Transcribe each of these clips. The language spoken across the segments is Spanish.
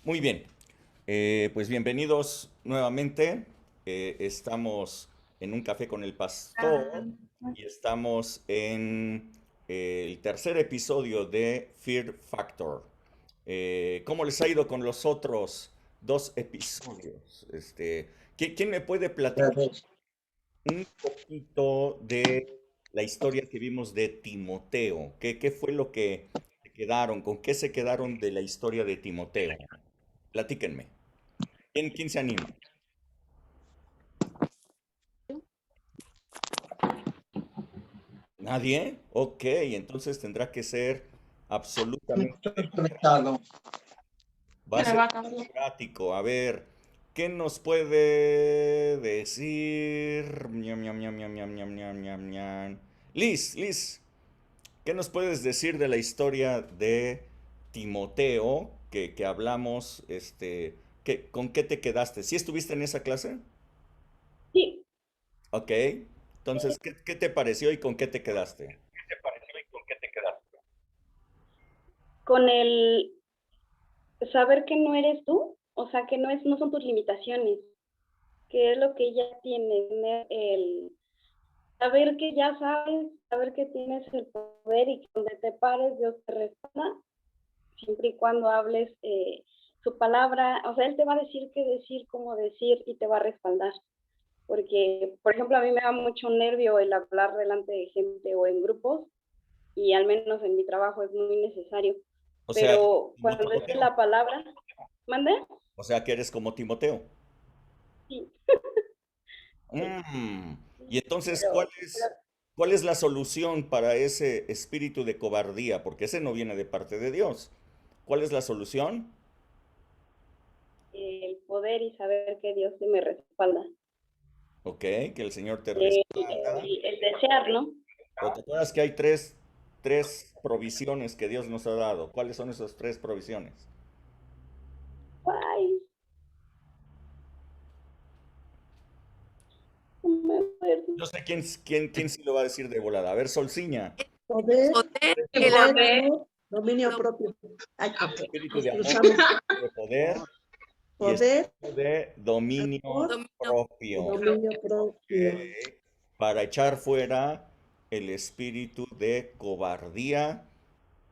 Muy bien, pues bienvenidos nuevamente. Estamos en un café con el pastor y estamos en el tercer episodio de Fear Factor. ¿Cómo les ha ido con los otros dos episodios? ¿Quién me puede platicar un poquito de la historia que vimos de Timoteo? ¿Qué fue lo que se quedaron? ¿Con qué se quedaron de la historia de Timoteo? Platíquenme. ¿Quién se anima? ¿Nadie? Ok, entonces tendrá que ser absolutamente, Estoy conectado. va a ser democrático. A ver, ¿qué nos puede decir? Ñam, ñam, ñam, ñam, ñam, ñam, ñam, ñam, ñam. Liz, ¿qué nos puedes decir de la historia de Timoteo que hablamos, con qué te quedaste? ¿Sí estuviste en esa clase? Sí, Ok, entonces, ¿qué te pareció y con qué te quedaste? con el saber que no eres tú, o sea, que no son tus limitaciones, que es lo que ya tienes, el saber que ya sabes, saber que tienes el poder y que donde te pares Dios te respalda, siempre y cuando hables su palabra, o sea, Él te va a decir qué decir, cómo decir y te va a respaldar. Porque, por ejemplo, a mí me da mucho nervio el hablar delante de gente o en grupos y al menos en mi trabajo es muy necesario. O sea, Pero como cuando es de Timoteo. la palabra, ¿mande? O sea, que eres como Timoteo. Sí, sí, Mm, Y entonces, pero ¿cuál es la solución para ese espíritu de cobardía? Porque ese no viene de parte de Dios. ¿Cuál es la solución? el poder y saber que Dios sí me respalda. Ok, que el Señor te El, respalda. el desear, ¿no? Pero te acuerdas que hay tres provisiones que Dios nos ha dado. ¿Cuáles son esas tres provisiones? Ay, no me acuerdo. Yo sé quién sí lo va a decir de volada. A ver, Solciña. Poder, Poder, El el poder, amor, dominio amor, propio. Ay, Espíritu nos de amor, cruzamos. de poder y Poder, espíritu de dominio amor dominio y propio. dominio propio. Para echar fuera el espíritu de cobardía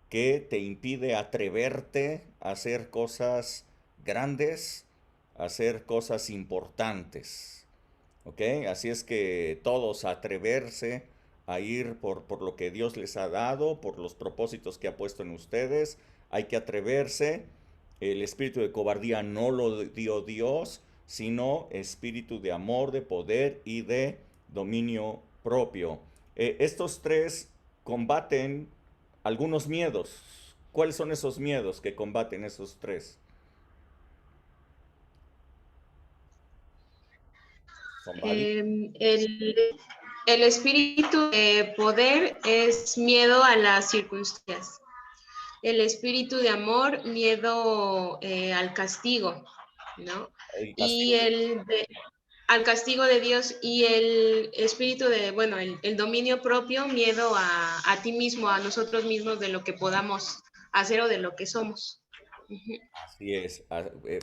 que te impide atreverte a hacer cosas grandes, a hacer cosas importantes. ¿Ok? Así es que todos atreverse a ir por lo que Dios les ha dado, por los propósitos que ha puesto en ustedes, hay que atreverse. El espíritu de cobardía no lo dio Dios, sino espíritu de amor, de poder y de dominio propio. Estos tres combaten algunos miedos. ¿Cuáles son esos miedos que combaten esos tres? Somebody. el espíritu de poder es miedo a las circunstancias. El espíritu de amor, miedo al castigo, ¿no? El Y castigo. al castigo de Dios y el espíritu de, bueno, el dominio propio, miedo a ti mismo, a nosotros mismos, de lo que podamos hacer o de lo que somos. Ujú. Así es,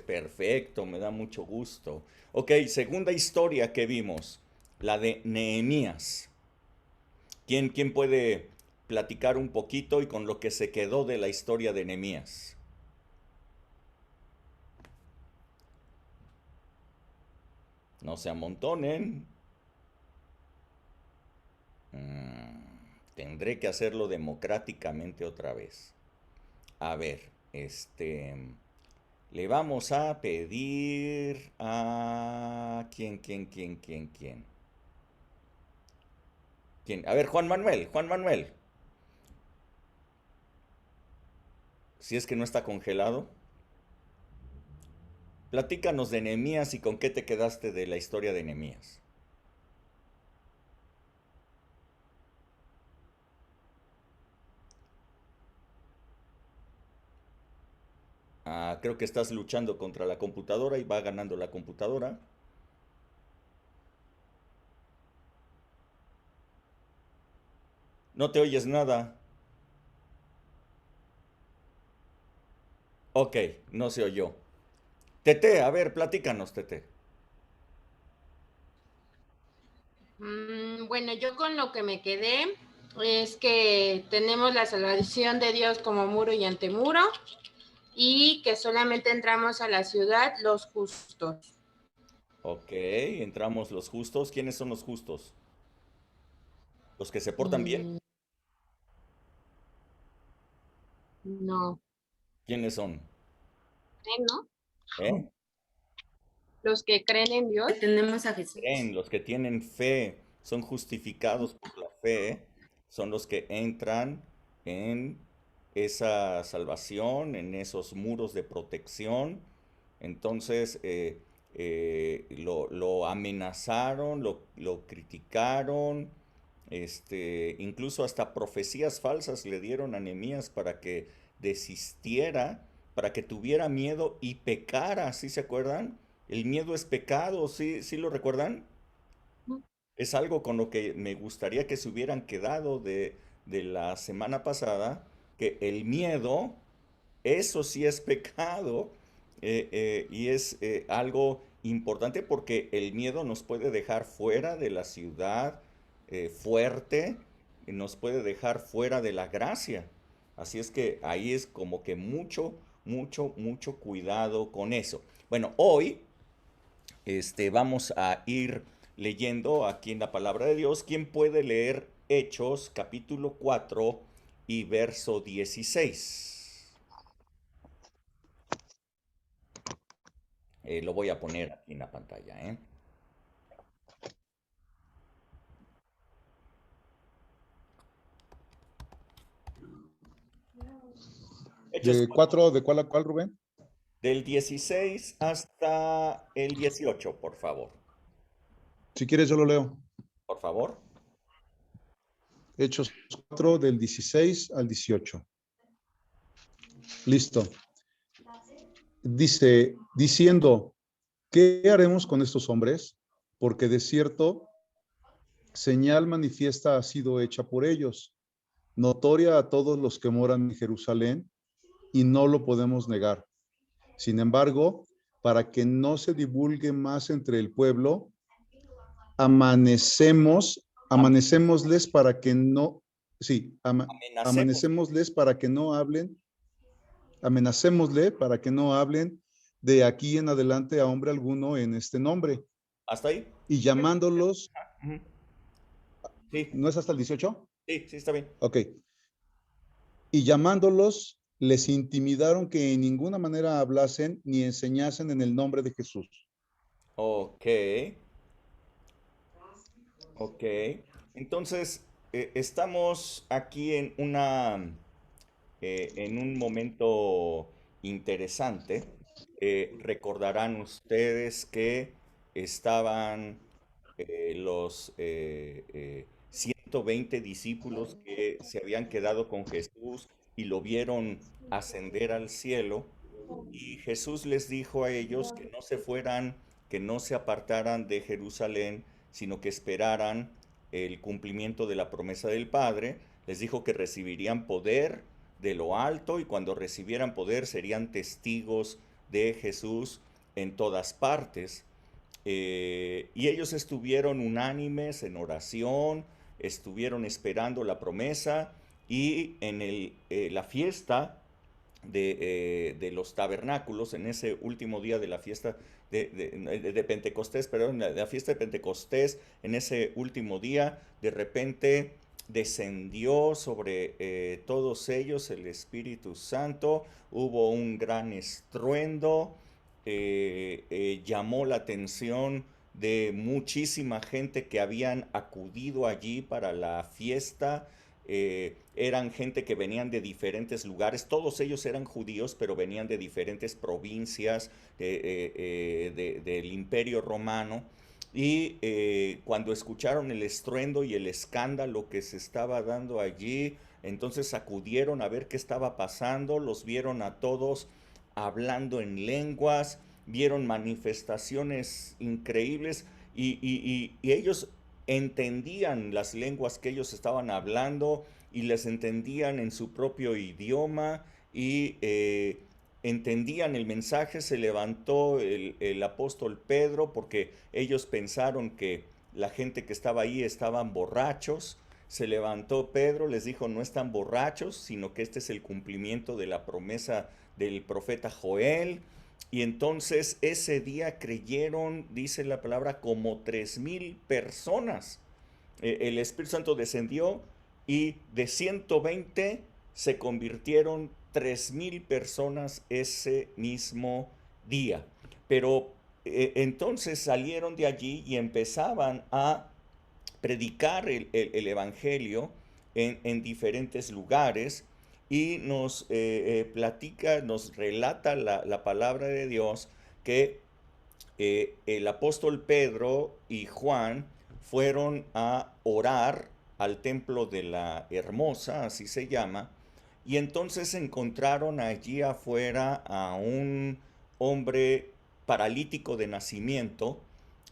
perfecto, me da mucho gusto. Ok, segunda historia que vimos, la de Nehemías. ¿Quién puede platicar un poquito y con lo que se quedó de la historia de Nehemías? No se amontonen. Tendré que hacerlo democráticamente otra vez. A ver, le vamos a pedir a... ¿Quién? A ver, Juan Manuel. Si es que no está congelado. Platícanos de Nehemías y con qué te quedaste de la historia de Nehemías. Ah, creo que estás luchando contra la computadora y va ganando la computadora. No te oyes nada. Ok, no se oyó. Tete, a ver, platícanos, Tete. Bueno, yo con lo que me quedé es que tenemos la salvación de Dios como muro y antemuro y que solamente entramos a la ciudad los justos. Ok, entramos los justos. ¿Quiénes son los justos? ¿Los que se portan bien? Mm, no, ¿Quiénes son? ¿no? ¿Eh? Los que creen en Dios. Tenemos a Jesús. Creen, los que tienen fe, son justificados por la fe, son los que entran en esa salvación, en esos muros de protección. Entonces, lo amenazaron, lo criticaron, incluso hasta profecías falsas le dieron a Nehemías para que desistiera, para que tuviera miedo y pecara, ¿sí se acuerdan? El miedo es pecado, ¿sí, sí lo recuerdan? Es algo con lo que me gustaría que se hubieran quedado de la semana pasada, que el miedo, eso sí es pecado, y es algo importante porque el miedo nos puede dejar fuera de la ciudad fuerte, y nos puede dejar fuera de la gracia. Así es que ahí es como que mucho, mucho, mucho cuidado con eso. Bueno, hoy vamos a ir leyendo aquí en la palabra de Dios. ¿Quién puede leer Hechos capítulo 4 y verso 16? Lo voy a poner aquí en la pantalla, ¿eh? Hechos ¿De 4, cuatro, de cuál a cuál, Rubén? del 16 hasta el 18, por favor. Si quieres, yo lo leo. Por favor. Hechos 4, del 16 al 18. Listo. Dice, diciendo, ¿qué haremos con estos hombres? Porque de cierto, señal manifiesta ha sido hecha por ellos, notoria a todos los que moran en Jerusalén, y no lo podemos negar. Sin embargo, para que no se divulgue más entre el pueblo, amanecémosles para que no, sí, Amenacemos. amanecémosles para que no hablen, amenacémosle para que no hablen de aquí en adelante a hombre alguno en este nombre. ¿Hasta ahí? Y llamándolos, Ujú. Sí, ¿no es hasta el 18? sí, sí, está bien. Ok. Y llamándolos, les intimidaron que en ninguna manera hablasen ni enseñasen en el nombre de Jesús. Ok, ok. Entonces, estamos aquí en un momento interesante. Recordarán ustedes que estaban los 120 discípulos que se habían quedado con Jesús y lo vieron ascender al cielo. Y Jesús les dijo a ellos que no se fueran, que no se apartaran de Jerusalén, sino que esperaran el cumplimiento de la promesa del Padre. Les dijo que recibirían poder de lo alto y cuando recibieran poder serían testigos de Jesús en todas partes. Y ellos estuvieron unánimes en oración, estuvieron esperando la promesa y en la fiesta de los tabernáculos, en ese último día de la fiesta de Pentecostés, perdón, la fiesta de Pentecostés, en ese último día, de repente descendió sobre todos ellos el Espíritu Santo, hubo un gran estruendo, llamó la atención de muchísima gente que habían acudido allí para la fiesta. Eran gente que venían de diferentes lugares, todos ellos eran judíos, pero venían de diferentes provincias del Imperio Romano. Y cuando escucharon el estruendo y el escándalo que se estaba dando allí, entonces acudieron a ver qué estaba pasando, los vieron a todos hablando en lenguas, vieron manifestaciones increíbles y ellos entendían las lenguas que ellos estaban hablando y les entendían en su propio idioma y entendían el mensaje, se levantó el apóstol Pedro porque ellos pensaron que la gente que estaba ahí estaban borrachos. Se levantó Pedro, les dijo, no están borrachos, sino que este es el cumplimiento de la promesa del profeta Joel. Y entonces ese día creyeron, dice la palabra, como 3,000 personas. El Espíritu Santo descendió y de 120 se convirtieron 3,000 personas ese mismo día. Pero entonces salieron de allí y empezaban a predicar el Evangelio en diferentes lugares, y nos platica, nos relata la palabra de Dios que el apóstol Pedro y Juan fueron a orar al templo de la Hermosa, así se llama, y entonces encontraron allí afuera a un hombre paralítico de nacimiento,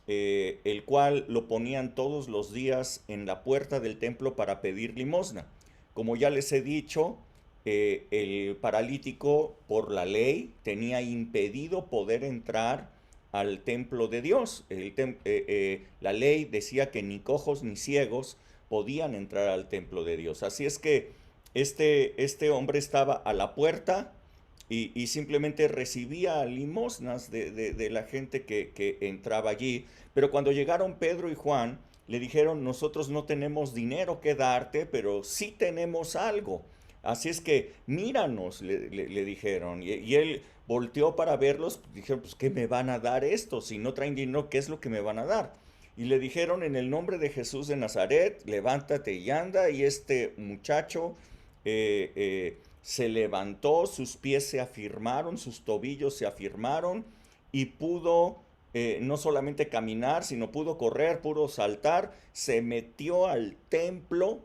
el cual lo ponían todos los días en la puerta del templo para pedir limosna. Como ya les he dicho, el paralítico por la ley tenía impedido poder entrar al templo de Dios. La ley decía que ni cojos ni ciegos podían entrar al templo de Dios. Así es que este hombre estaba a la puerta y simplemente recibía limosnas de la gente que entraba allí. Pero cuando llegaron Pedro y Juan, le dijeron, nosotros no tenemos dinero que darte, pero sí tenemos algo. Así es que míranos, le dijeron. Y él volteó para verlos, dijeron, pues ¿qué me van a dar esto? Si no traen dinero, ¿qué es lo que me van a dar? Y le dijeron, en el nombre de Jesús de Nazaret, levántate y anda. Y este muchacho se levantó, sus pies se afirmaron, sus tobillos se afirmaron y pudo no solamente caminar, sino pudo correr, pudo saltar, se metió al templo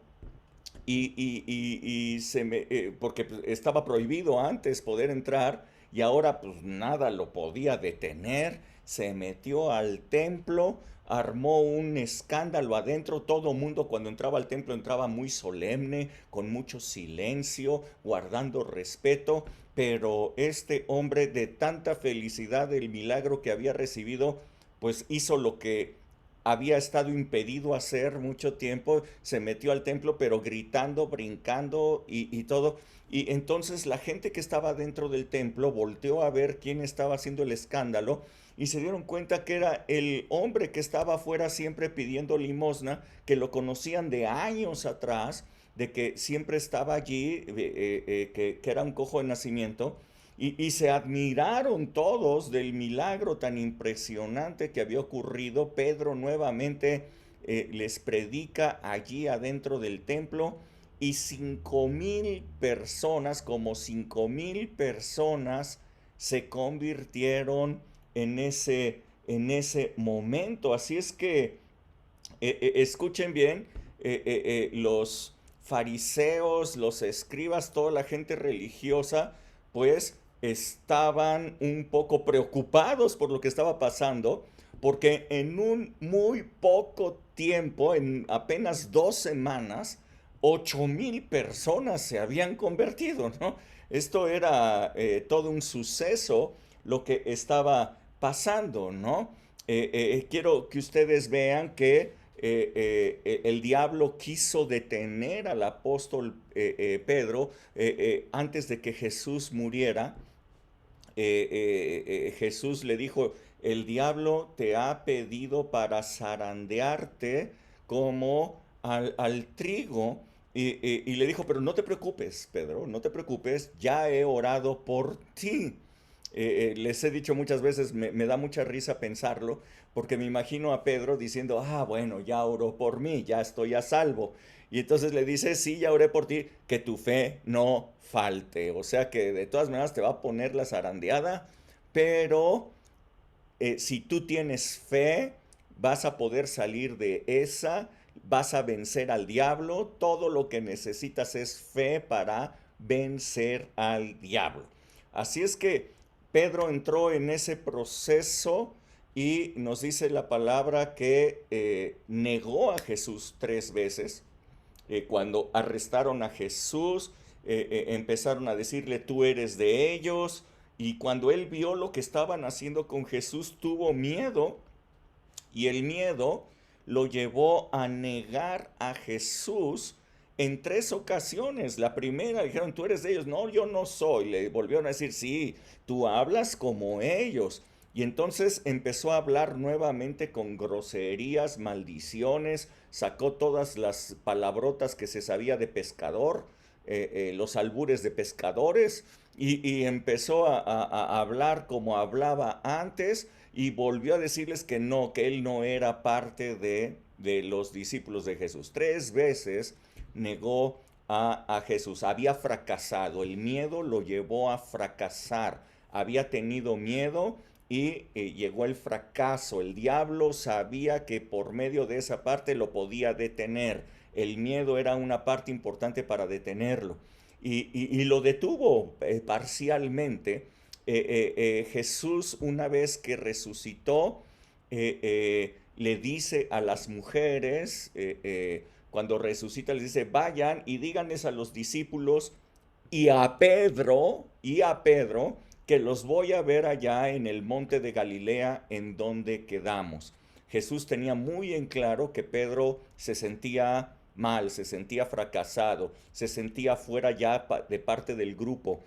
porque estaba prohibido antes poder entrar y ahora pues nada lo podía detener. Se metió al templo, armó un escándalo adentro. Todo mundo cuando entraba al templo entraba muy solemne, con mucho silencio, guardando respeto. Pero este hombre, de tanta felicidad del milagro que había recibido, pues hizo lo que había estado impedido hacer mucho tiempo. Se metió al templo, pero gritando, brincando y todo. Y entonces la gente que estaba dentro del templo volteó a ver quién estaba haciendo el escándalo y se dieron cuenta que era el hombre que estaba afuera siempre pidiendo limosna, que lo conocían de años atrás, de que siempre estaba allí, que era un cojo de nacimiento. Y se admiraron todos del milagro tan impresionante que había ocurrido. Pedro nuevamente les predica allí adentro del templo y 5,000 personas, como 5,000 personas se convirtieron en ese momento. Así es que escuchen bien, los fariseos, los escribas, toda la gente religiosa, pues estaban un poco preocupados por lo que estaba pasando, porque en un muy poco tiempo, en apenas 2 semanas, 8,000 personas se habían convertido, ¿no? Esto era todo un suceso lo que estaba pasando, ¿no? Quiero que ustedes vean que el diablo quiso detener al apóstol Pedro antes de que Jesús muriera. Jesús le dijo, el diablo te ha pedido para zarandearte como al trigo. Y le dijo, pero no te preocupes, Pedro, no te preocupes, ya he orado por ti. Les he dicho muchas veces, me da mucha risa pensarlo, porque me imagino a Pedro diciendo, bueno, ya oró por mí, ya estoy a salvo. Y entonces le dice, sí, ya oré por ti, que tu fe no falte. O sea que de todas maneras te va a poner la zarandeada, pero si tú tienes fe, vas a poder salir de esa, vas a vencer al diablo. Todo lo que necesitas es fe para vencer al diablo. Así es que Pedro entró en ese proceso y nos dice la palabra que negó a Jesús 3 veces. Cuando arrestaron a Jesús, empezaron a decirle, tú eres de ellos. Y cuando él vio lo que estaban haciendo con Jesús, tuvo miedo y el miedo lo llevó a negar a Jesús en 3 ocasiones. La primera dijeron, tú eres de ellos. No, yo no soy. Le volvieron a decir, sí, tú hablas como ellos. Y entonces empezó a hablar nuevamente con groserías, maldiciones, sacó todas las palabrotas que se sabía de pescador, los albures de pescadores, y empezó a hablar como hablaba antes, y volvió a decirles que él no era parte de los discípulos de Jesús. 3 veces negó a Jesús, había fracasado, el miedo lo llevó a fracasar, había tenido miedo y llegó el fracaso. El diablo sabía que por medio de esa parte lo podía detener. El miedo era una parte importante para detenerlo. Y lo detuvo parcialmente. Jesús, una vez que resucitó, le dice a las mujeres, cuando resucita, les dice, vayan y díganles a los discípulos y a Pedro, que los voy a ver allá en el monte de Galilea en donde quedamos. Jesús tenía muy en claro que Pedro se sentía mal, se sentía fracasado, se sentía fuera ya de parte del grupo.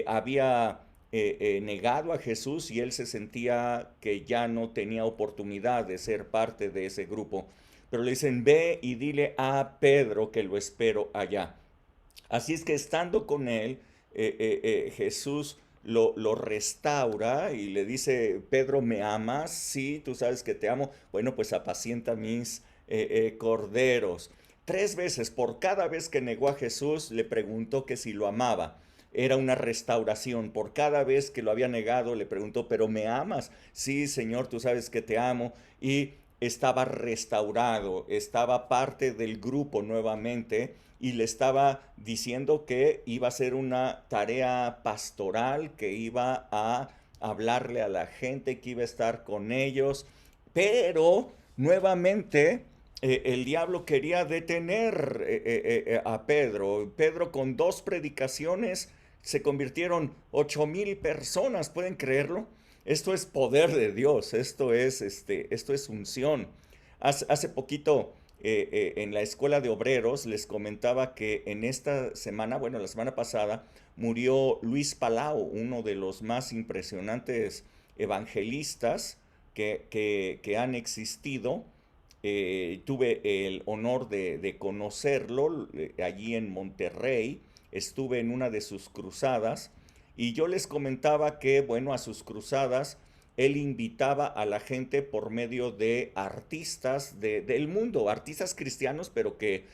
Había negado a Jesús y él se sentía que ya no tenía oportunidad de ser parte de ese grupo. Pero le dicen, ve y dile a Pedro que lo espero allá. Así es que estando con él, Jesús lo restaura y le dice, Pedro, ¿me amas? Sí, tú sabes que te amo. Bueno, pues apacienta mis corderos. 3 veces, por cada vez que negó a Jesús, le preguntó que si lo amaba. Era una restauración. Por cada vez que lo había negado, le preguntó, ¿pero me amas? Sí, Señor, tú sabes que te amo. Y estaba restaurado, estaba parte del grupo nuevamente y le estaba diciendo que iba a ser una tarea pastoral, que iba a hablarle a la gente, que iba a estar con ellos, pero nuevamente el diablo quería detener a Pedro. Pedro con 2 predicaciones se convirtieron 8,000 personas, ¿pueden creerlo? Esto es poder de Dios, esto es unción. Hace poquito en la escuela de obreros les comentaba que en esta semana, bueno, la semana pasada, murió Luis Palau, uno de los más impresionantes evangelistas que han existido. Tuve el honor de conocerlo allí en Monterrey, estuve en una de sus cruzadas y yo les comentaba que, bueno, a sus cruzadas él invitaba a la gente por medio de artistas del mundo, artistas cristianos, pero que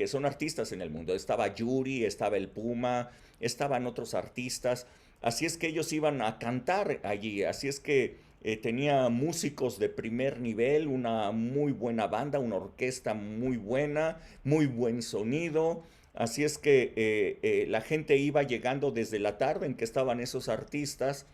son artistas en el mundo. Estaba Yuri, estaba el Puma, estaban otros artistas. Así es que ellos iban a cantar allí. Así es que tenía músicos de primer nivel, una muy buena banda, una orquesta muy buena, muy buen sonido. Así es que la gente iba llegando desde la tarde en que estaban esos artistas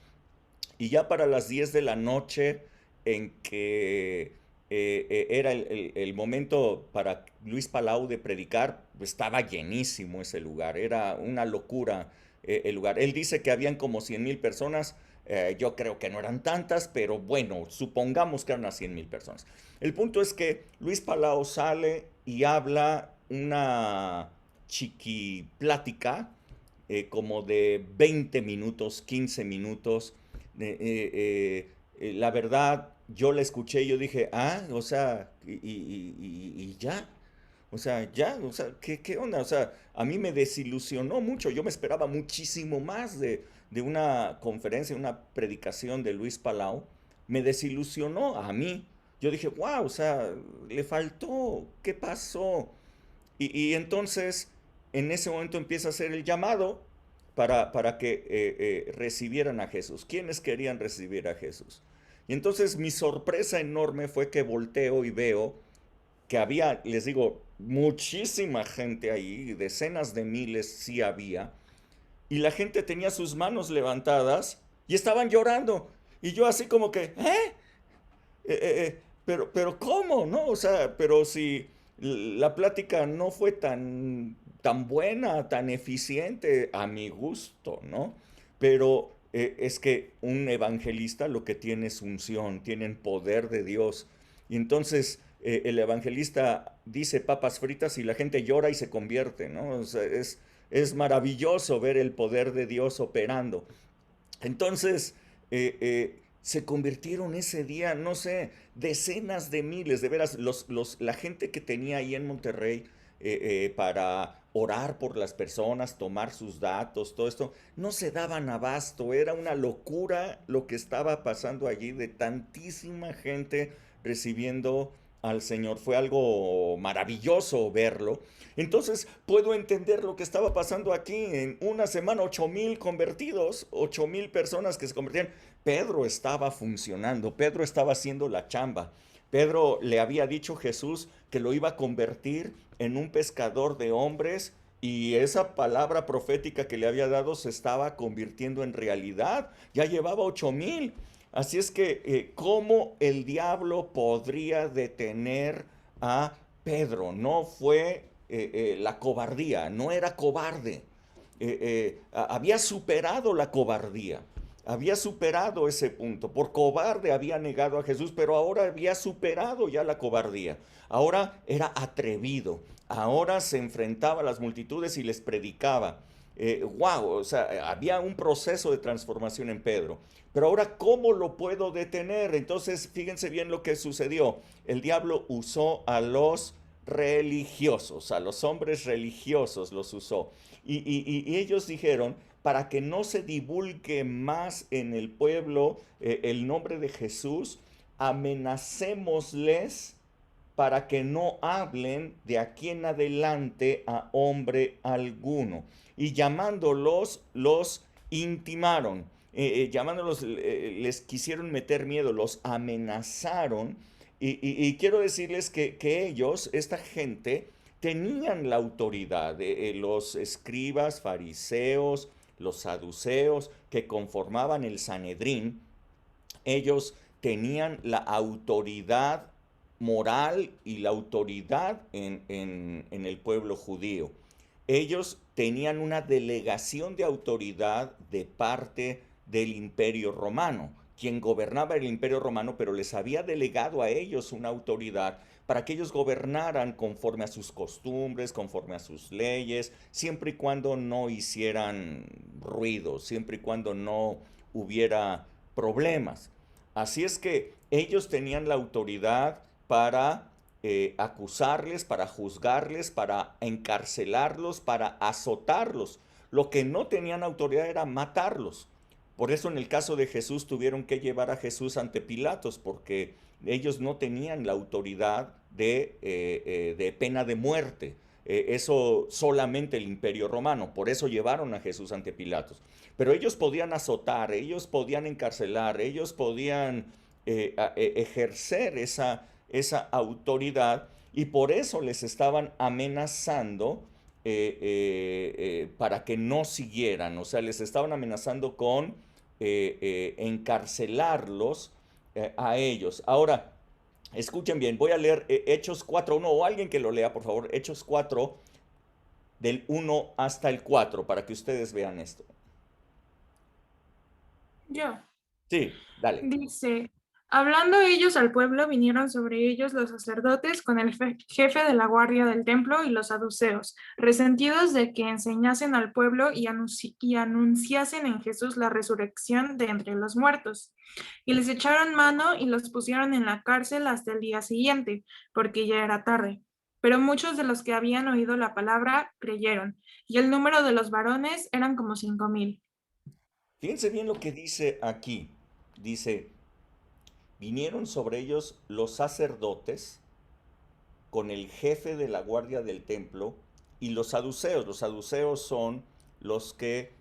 y ya para las 10 de la noche en que era el momento para Luis Palau de predicar, estaba llenísimo ese lugar, era una locura el lugar. Él dice que habían como 100,000 personas, yo creo que no eran tantas, pero bueno, supongamos que eran unas 100,000 personas. El punto es que Luis Palau sale y habla una chiqui plática como de 20 minutos, 15 minutos. La verdad, yo la escuché y yo dije, o sea, y ya. O sea, ya, o sea, ¿qué onda? O sea, a mí me desilusionó mucho. Yo me esperaba muchísimo más de una conferencia, una predicación de Luis Palau. Me desilusionó a mí. Yo dije, wow, o sea, le faltó, ¿qué pasó? Y entonces, en ese momento empieza a hacer el llamado para que recibieran a Jesús. ¿Quiénes querían recibir a Jesús? Y entonces mi sorpresa enorme fue que volteo y veo que había, les digo, muchísima gente ahí, decenas de miles sí había, y la gente tenía sus manos levantadas y estaban llorando. Y yo así como que, pero ¿cómo? ¿No? O sea, pero si la plática no fue tan buena, tan eficiente a mi gusto, ¿no? Pero es que un evangelista lo que tiene es unción, tienen poder de Dios. Y entonces el evangelista dice papas fritas y la gente llora y se convierte, ¿no? O sea, es maravilloso ver el poder de Dios operando. Entonces, se convirtieron ese día, no sé, decenas de miles, de veras, la gente que tenía ahí en Monterrey para orar por las personas, tomar sus datos, todo esto, no se daban abasto, era una locura lo que estaba pasando allí de tantísima gente recibiendo al Señor. Fue algo maravilloso verlo. Entonces puedo entender lo que estaba pasando aquí. En una semana, 8,000 convertidos, 8,000 personas que se convertían. Pedro estaba funcionando, Pedro estaba haciendo la chamba. Pedro le había dicho a Jesús que lo iba a convertir en un pescador de hombres y esa palabra profética que le había dado se estaba convirtiendo en realidad. Ya llevaba 8,000. Así es que, ¿cómo el diablo podría detener a Pedro? No fue la cobardía, no era cobarde. Había superado la cobardía, había superado ese punto. Por cobarde había negado a Jesús, pero ahora había superado ya la cobardía. Ahora era atrevido, ahora se enfrentaba a las multitudes y les predicaba. Wow, o sea, había un proceso de transformación en Pedro. Pero ahora, ¿cómo lo puedo detener? Entonces, fíjense bien lo que sucedió. El diablo usó a los religiosos, a los hombres religiosos los usó. Y ellos dijeron, para que no se divulgue más en el pueblo el nombre de Jesús, amenacémosles para que no hablen de aquí en adelante a hombre alguno. Y llamándolos, los intimaron. Llamándolos, les quisieron meter miedo, los amenazaron. Y quiero decirles que ellos, esta gente, tenían la autoridad. Los escribas, fariseos, los saduceos, que conformaban el Sanedrín, ellos tenían la autoridad moral y la autoridad en el pueblo judío. Ellos tenían una delegación de autoridad de parte del Imperio Romano, quien gobernaba el Imperio Romano, pero les había delegado a ellos una autoridad para que ellos gobernaran conforme a sus costumbres, conforme a sus leyes, siempre y cuando no hicieran ruido, siempre y cuando no hubiera problemas. Así es que ellos tenían la autoridad para acusarles, para juzgarles, para encarcelarlos, para azotarlos. Lo que no tenían autoridad era matarlos. Por eso en el caso de Jesús tuvieron que llevar a Jesús ante Pilatos, porque ellos no tenían la autoridad de pena de muerte. Eso solamente el Imperio Romano. Por eso llevaron a Jesús ante Pilatos. Pero ellos podían azotar, ellos podían encarcelar, ellos podían ejercer esa autoridad y por eso les estaban amenazando para que no siguieran, o sea, les estaban amenazando con encarcelarlos a ellos. Ahora, escuchen bien, voy a leer Hechos 4:1 o alguien que lo lea, por favor, Hechos 4 del 1 hasta el 4 para que ustedes vean esto. Yo. Sí, dale. Dice, hablando ellos al pueblo, vinieron sobre ellos los sacerdotes con el jefe de la guardia del templo y los saduceos, resentidos de que enseñasen al pueblo y anunciasen en Jesús la resurrección de entre los muertos. Y les echaron mano y los pusieron en la cárcel hasta el día siguiente, porque ya era tarde. Pero muchos de los que habían oído la palabra creyeron, y el número de los varones eran como 5,000. Fíjense bien lo que dice aquí. Dice, vinieron sobre ellos los sacerdotes con el jefe de la guardia del templo y los saduceos. Los saduceos son los que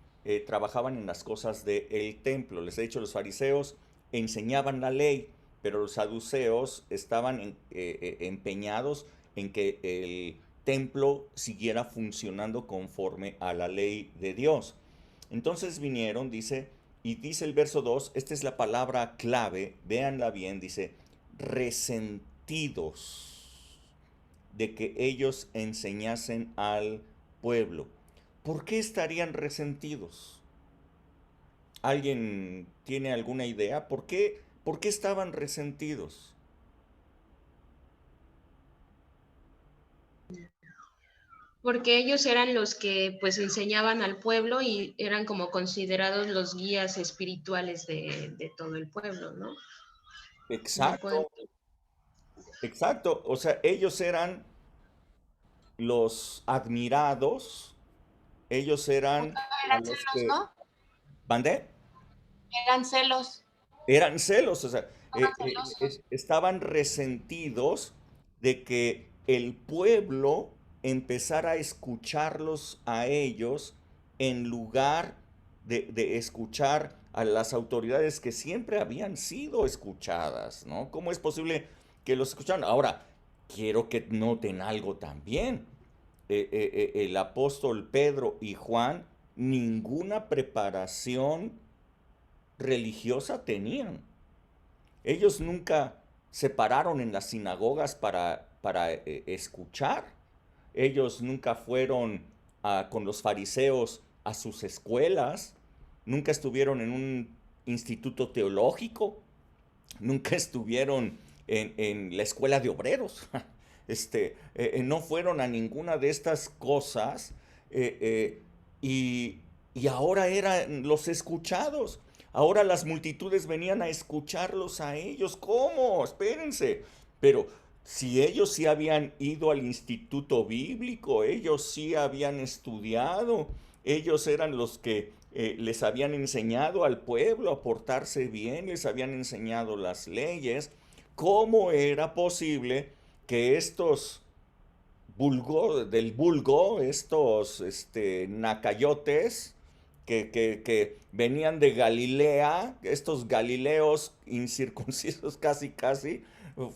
trabajaban en las cosas del templo. Les he dicho, los fariseos enseñaban la ley, pero los saduceos estaban empeñados en que el templo siguiera funcionando conforme a la ley de Dios. Entonces vinieron, dice, y dice el verso 2, esta es la palabra clave, véanla bien, dice, resentidos de que ellos enseñasen al pueblo. ¿Por qué estarían resentidos? ¿Alguien tiene alguna idea? ¿Por qué estaban resentidos? Porque ellos eran los que pues enseñaban al pueblo y eran como considerados los guías espirituales de todo el pueblo, ¿no? No pueden. Exacto, exacto. O sea, ellos eran los admirados, ellos eran a Eran los celos, que... ¿no? ¿Mandé? Eran celos, Eran celos, o sea, estaban celosos. estaban resentidos de que el pueblo empezara a escucharlos a ellos en lugar de escuchar a las autoridades que siempre habían sido escuchadas, ¿no? ¿Cómo es posible que los escucharan? Ahora, quiero que noten algo también. El apóstol Pedro y Juan ninguna preparación religiosa tenían. Ellos nunca se pararon en las sinagogas para escuchar. Ellos nunca fueron con los fariseos a sus escuelas. Nunca estuvieron en un instituto teológico. Nunca estuvieron en la escuela de obreros. No fueron a ninguna de estas cosas y ahora eran los escuchados. Ahora las multitudes venían a escucharlos a ellos. ¿Cómo? Espérense. Pero si ellos sí habían ido al instituto bíblico, ellos sí habían estudiado, ellos eran los que les habían enseñado al pueblo a portarse bien, les habían enseñado las leyes. ¿Cómo era posible que estos del vulgo, estos nacayotes que venían de Galilea, estos galileos incircuncisos casi casi,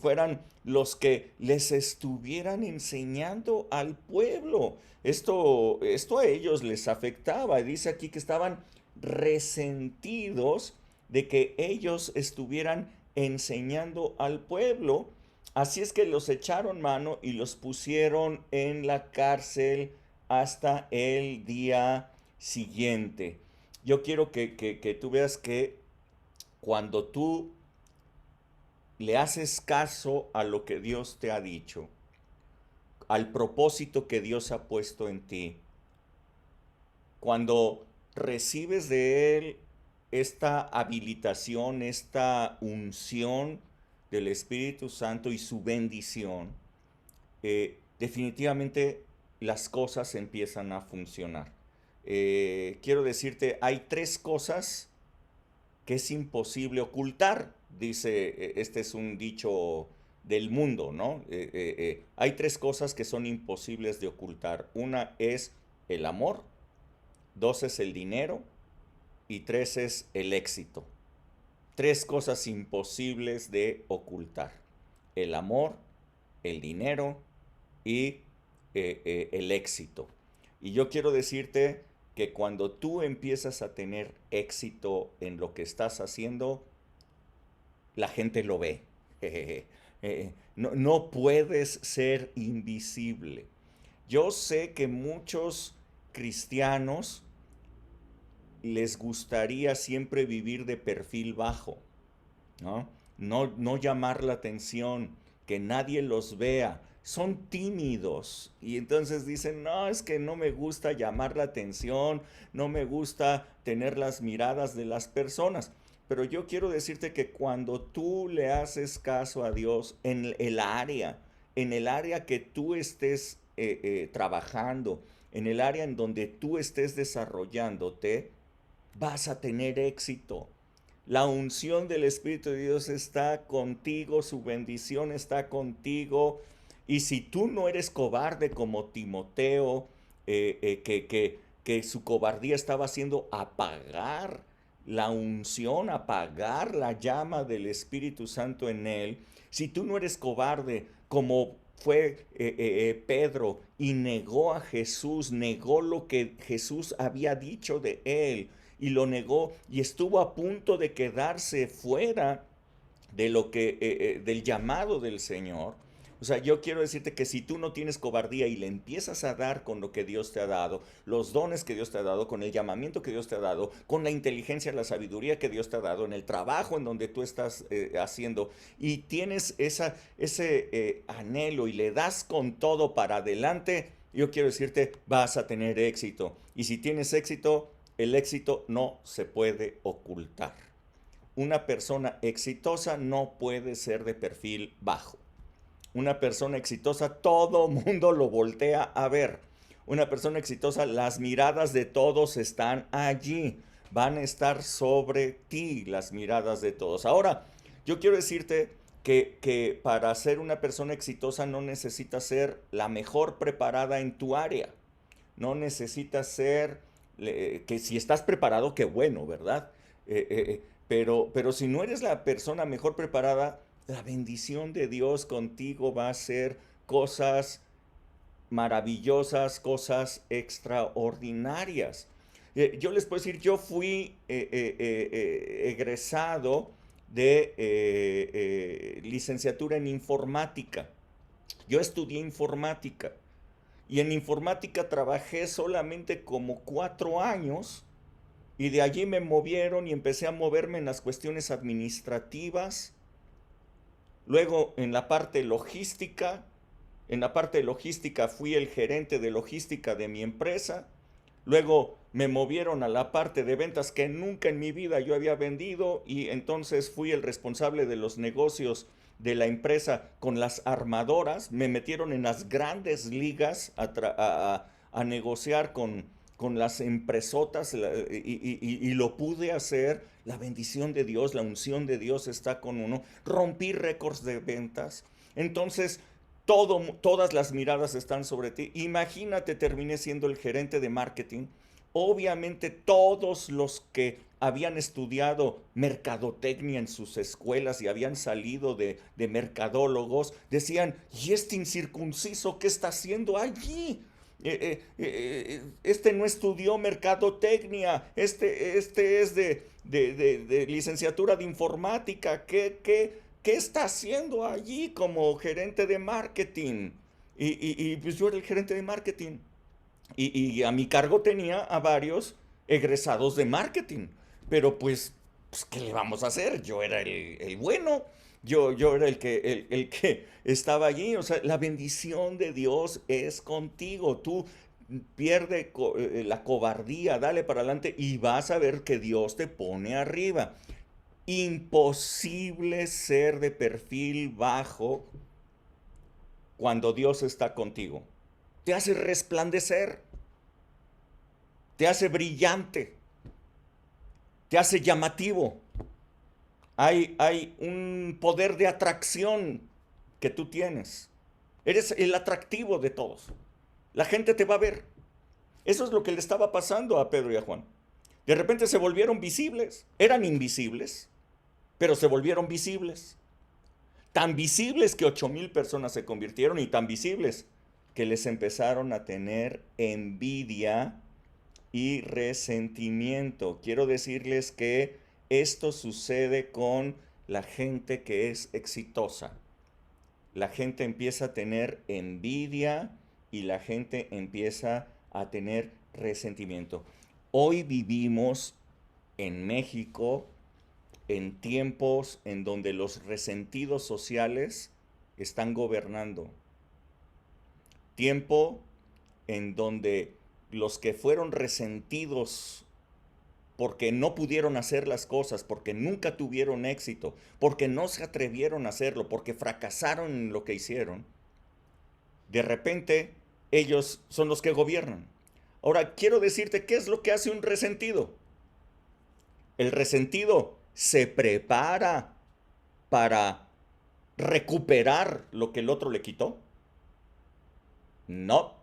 fueran los que les estuvieran enseñando al pueblo? Esto a ellos les afectaba. Dice aquí que estaban resentidos de que ellos estuvieran enseñando al pueblo. Así es que los echaron mano y los pusieron en la cárcel hasta el día siguiente. Yo quiero que tú veas que cuando tú le haces caso a lo que Dios te ha dicho, al propósito que Dios ha puesto en ti, cuando recibes de Él esta habilitación, esta unción del Espíritu Santo y su bendición, definitivamente las cosas empiezan a funcionar. Quiero decirte, hay tres cosas que es imposible ocultar, dice, este es un dicho del mundo, ¿no? Hay tres cosas que son imposibles de ocultar. Una es el amor, dos es el dinero y tres es el éxito. Tres cosas imposibles de ocultar: el amor, el dinero y el éxito. Y yo quiero decirte que cuando tú empiezas a tener éxito en lo que estás haciendo, la gente lo ve. No puedes ser invisible. Yo sé que muchos cristianos les gustaría siempre vivir de perfil bajo, ¿no? No llamar la atención, que nadie los vea. Son tímidos y entonces dicen, no, es que no me gusta llamar la atención, no me gusta tener las miradas de las personas. Pero yo quiero decirte que cuando tú le haces caso a Dios en el área que tú estés trabajando, en el área en donde tú estés desarrollándote, vas a tener éxito. La unción del Espíritu de Dios está contigo, su bendición está contigo. Y si tú no eres cobarde como Timoteo, que su cobardía estaba haciendo apagar la unción, apagar la llama del Espíritu Santo en él, si tú no eres cobarde como fue Pedro y negó a Jesús, negó lo que Jesús había dicho de él, y lo negó y estuvo a punto de quedarse fuera de lo que del llamado del Señor. O O sea, yo quiero decirte que si tú no tienes cobardía y le empiezas a dar con lo que Dios te ha dado, los dones que Dios te ha dado, con el llamamiento que Dios te ha dado, con la inteligencia, la sabiduría que Dios te ha dado, en el trabajo en donde tú estás haciendo, y tienes ese anhelo y le das con todo para adelante, yo quiero decirte, vas a tener éxito. Y si tienes éxito, el éxito no se puede ocultar. Una persona exitosa no puede ser de perfil bajo. Una persona exitosa, todo mundo lo voltea a ver. Una persona exitosa, las miradas de todos están allí. Van a estar sobre ti las miradas de todos. Ahora, yo quiero decirte que para ser una persona exitosa no necesitas ser la mejor preparada en tu área. No necesitas ser, que si estás preparado, qué bueno, ¿verdad? Pero si no eres la persona mejor preparada, la bendición de Dios contigo va a ser cosas maravillosas, cosas extraordinarias. Yo les puedo decir, yo fui egresado de licenciatura en informática. Yo estudié informática y en informática trabajé solamente como 4 años y de allí me movieron y empecé a moverme en las cuestiones administrativas. Luego en la parte logística, fui el gerente de logística de mi empresa. Luego me movieron a la parte de ventas que nunca en mi vida yo había vendido y entonces fui el responsable de los negocios de la empresa con las armadoras. Me metieron en las grandes ligas a negociar con las empresotas y lo pude hacer. La bendición de Dios, la unción de Dios está con uno. Rompí récords de ventas. Entonces, todas las miradas están sobre ti. Imagínate, terminé siendo el gerente de marketing. Obviamente todos los que habían estudiado mercadotecnia en sus escuelas y habían salido de mercadólogos, decían, ¿y este incircunciso qué está haciendo allí? Este no estudió mercadotecnia, este es de licenciatura de informática, ¿qué está haciendo allí como gerente de marketing? Y pues yo era el gerente de marketing. Y a mi cargo tenía a varios egresados de marketing. Pero pues, ¿qué le vamos a hacer? Yo era el bueno. Yo era el que estaba allí. O sea, la bendición de Dios es contigo. Tú pierde la cobardía, dale para adelante y vas a ver que Dios te pone arriba. Imposible ser de perfil bajo cuando Dios está contigo. Te hace resplandecer, te hace brillante, te hace llamativo. Hay un poder de atracción que tú tienes. Eres el atractivo de todos. La gente te va a ver. Eso es lo que le estaba pasando a Pedro y a Juan. De repente se volvieron visibles. Eran invisibles, pero se volvieron visibles. Tan visibles que 8,000 personas se convirtieron y tan visibles que les empezaron a tener envidia y resentimiento. Quiero decirles que esto sucede con la gente que es exitosa. La gente empieza a tener envidia y la gente empieza a tener resentimiento. Hoy vivimos en México en tiempos en donde los resentidos sociales están gobernando. Tiempo en donde los que fueron resentidos porque no pudieron hacer las cosas, porque nunca tuvieron éxito, porque no se atrevieron a hacerlo, porque fracasaron en lo que hicieron, de repente ellos son los que gobiernan. Ahora, quiero decirte qué es lo que hace un resentido. El resentido se prepara para recuperar lo que el otro le quitó. No.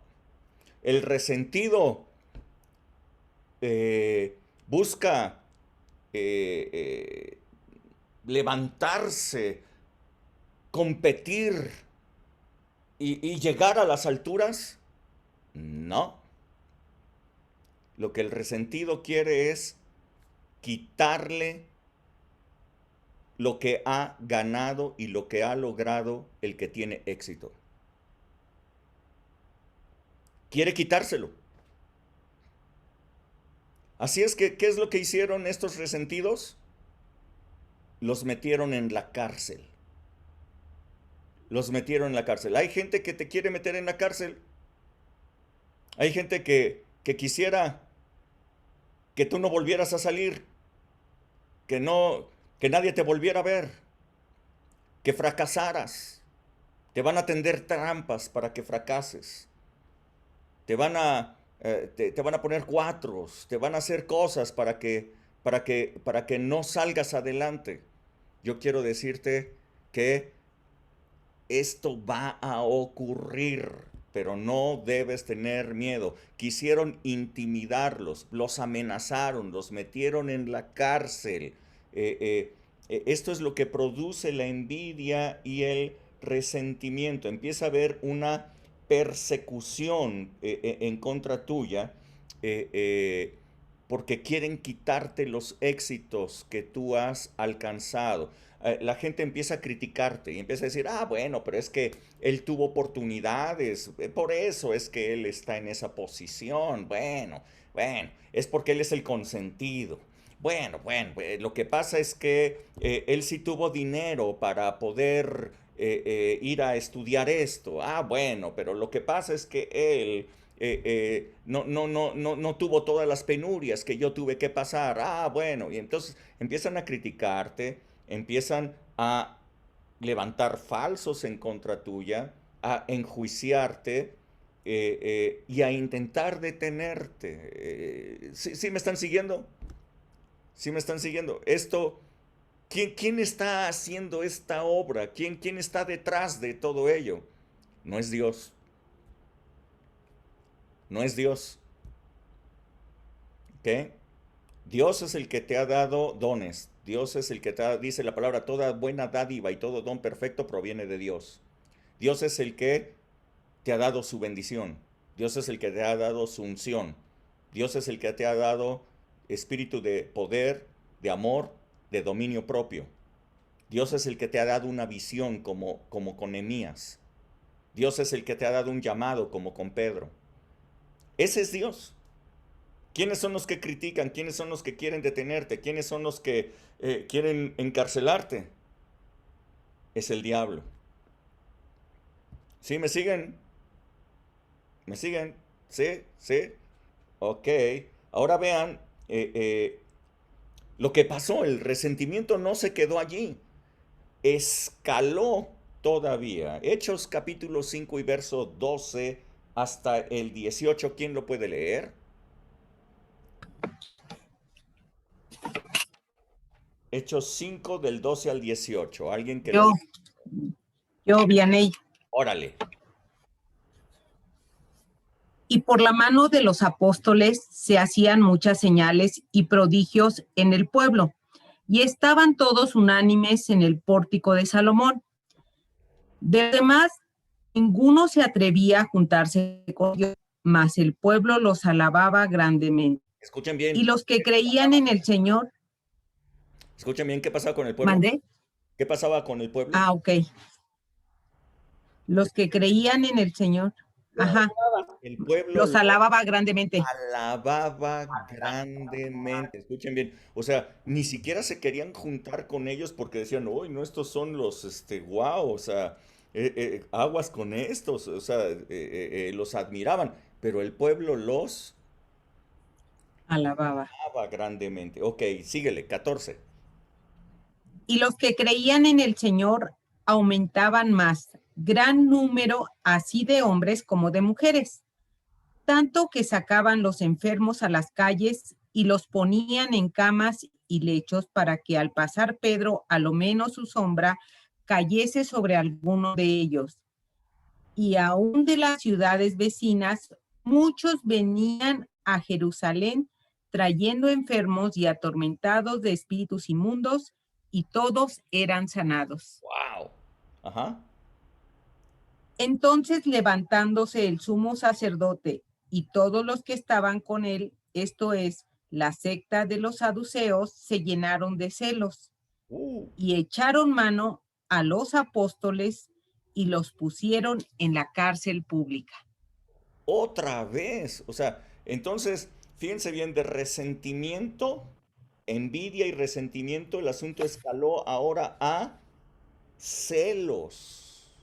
El resentido busca levantarse, competir y llegar a las alturas. No. Lo que el resentido quiere es quitarle lo que ha ganado y lo que ha logrado el que tiene éxito. Quiere quitárselo. Así es que, ¿qué es lo que hicieron estos resentidos? Los metieron en la cárcel. Los metieron en la cárcel. Hay gente que te quiere meter en la cárcel. Hay gente que quisiera que tú no volvieras a salir, que nadie te volviera a ver, que fracasaras. Te van a tender trampas para que fracases. Te van a poner cuatros, te van a hacer cosas para que no salgas adelante. Yo quiero decirte que esto va a ocurrir, pero no debes tener miedo. Quisieron intimidarlos, los amenazaron, los metieron en la cárcel. Esto es lo que produce la envidia y el resentimiento. Empieza a haber una persecución en contra tuya porque quieren quitarte los éxitos que tú has alcanzado. La gente empieza a criticarte y empieza a decir, bueno, pero es que él tuvo oportunidades, por eso es que él está en esa posición. Bueno, es porque él es el consentido. Bueno, lo que pasa es que él sí tuvo dinero para poder ir a estudiar esto. Bueno, pero lo que pasa es que él no tuvo todas las penurias que yo tuve que pasar. Bueno, y entonces empiezan a criticarte, empiezan a levantar falsos en contra tuya, a enjuiciarte y a intentar detenerte. ¿Sí me están siguiendo? ¿Sí me están siguiendo? Esto, ¿quién está haciendo esta obra? ¿Quién está detrás de todo ello? No es Dios. No es Dios. ¿Ok? Dios es el que te ha dado dones. Dios es el que te dice la palabra, toda buena dádiva y todo don perfecto proviene de Dios. Dios es el que te ha dado su bendición. Dios es el que te ha dado su unción. Dios es el que te ha dado espíritu de poder, de amor, de dominio propio. Dios es el que te ha dado una visión como con Nehemías. Dios es el que te ha dado un llamado como con Pedro. Ese es Dios. ¿Quiénes son los que critican? ¿Quiénes son los que quieren detenerte? ¿Quiénes son los que quieren encarcelarte? Es el diablo. ¿Sí me siguen? ¿Me siguen? ¿Sí? ¿Sí? Ok. Ahora vean lo que pasó. El resentimiento no se quedó allí. Escaló todavía. Hechos capítulo 5 y verso 12 hasta el 18. ¿Quién lo puede leer? Hechos 5 del 12 al 18. ¿Alguien que Yo, Vianey. Órale. Y por la mano de los apóstoles se hacían muchas señales y prodigios en el pueblo, y estaban todos unánimes en el pórtico de Salomón. De demás, ninguno se atrevía a juntarse con ellos, mas el pueblo los alababa grandemente. Escuchen bien. Y los que creían en el Señor... Escuchen bien, ¿qué pasaba con el pueblo? ¿Mandé? ¿Qué pasaba con el pueblo? Ok. Los que creían en el Señor... Ajá. El pueblo los alababa grandemente. Alababa grandemente. Escuchen bien. O sea, ni siquiera se querían juntar con ellos porque decían, uy, no, estos son los, wow, o sea, aguas con estos. O sea, los admiraban. Pero el pueblo los alababa grandemente. Ok, síguele, 14. Y los que creían en el Señor aumentaban más, gran número así de hombres como de mujeres, tanto que sacaban los enfermos a las calles y los ponían en camas y lechos para que al pasar Pedro, a lo menos su sombra, cayese sobre alguno de ellos. Y aún de las ciudades vecinas, muchos venían a Jerusalén trayendo enfermos y atormentados de espíritus inmundos, y todos eran sanados. ¡Wow! Ajá. Entonces, levantándose el sumo sacerdote y todos los que estaban con él, esto es, la secta de los saduceos, se llenaron de celos y echaron mano a los apóstoles y los pusieron en la cárcel pública. Otra vez. O sea, entonces, fíjense bien, de resentimiento, envidia y resentimiento, el asunto escaló ahora a celos.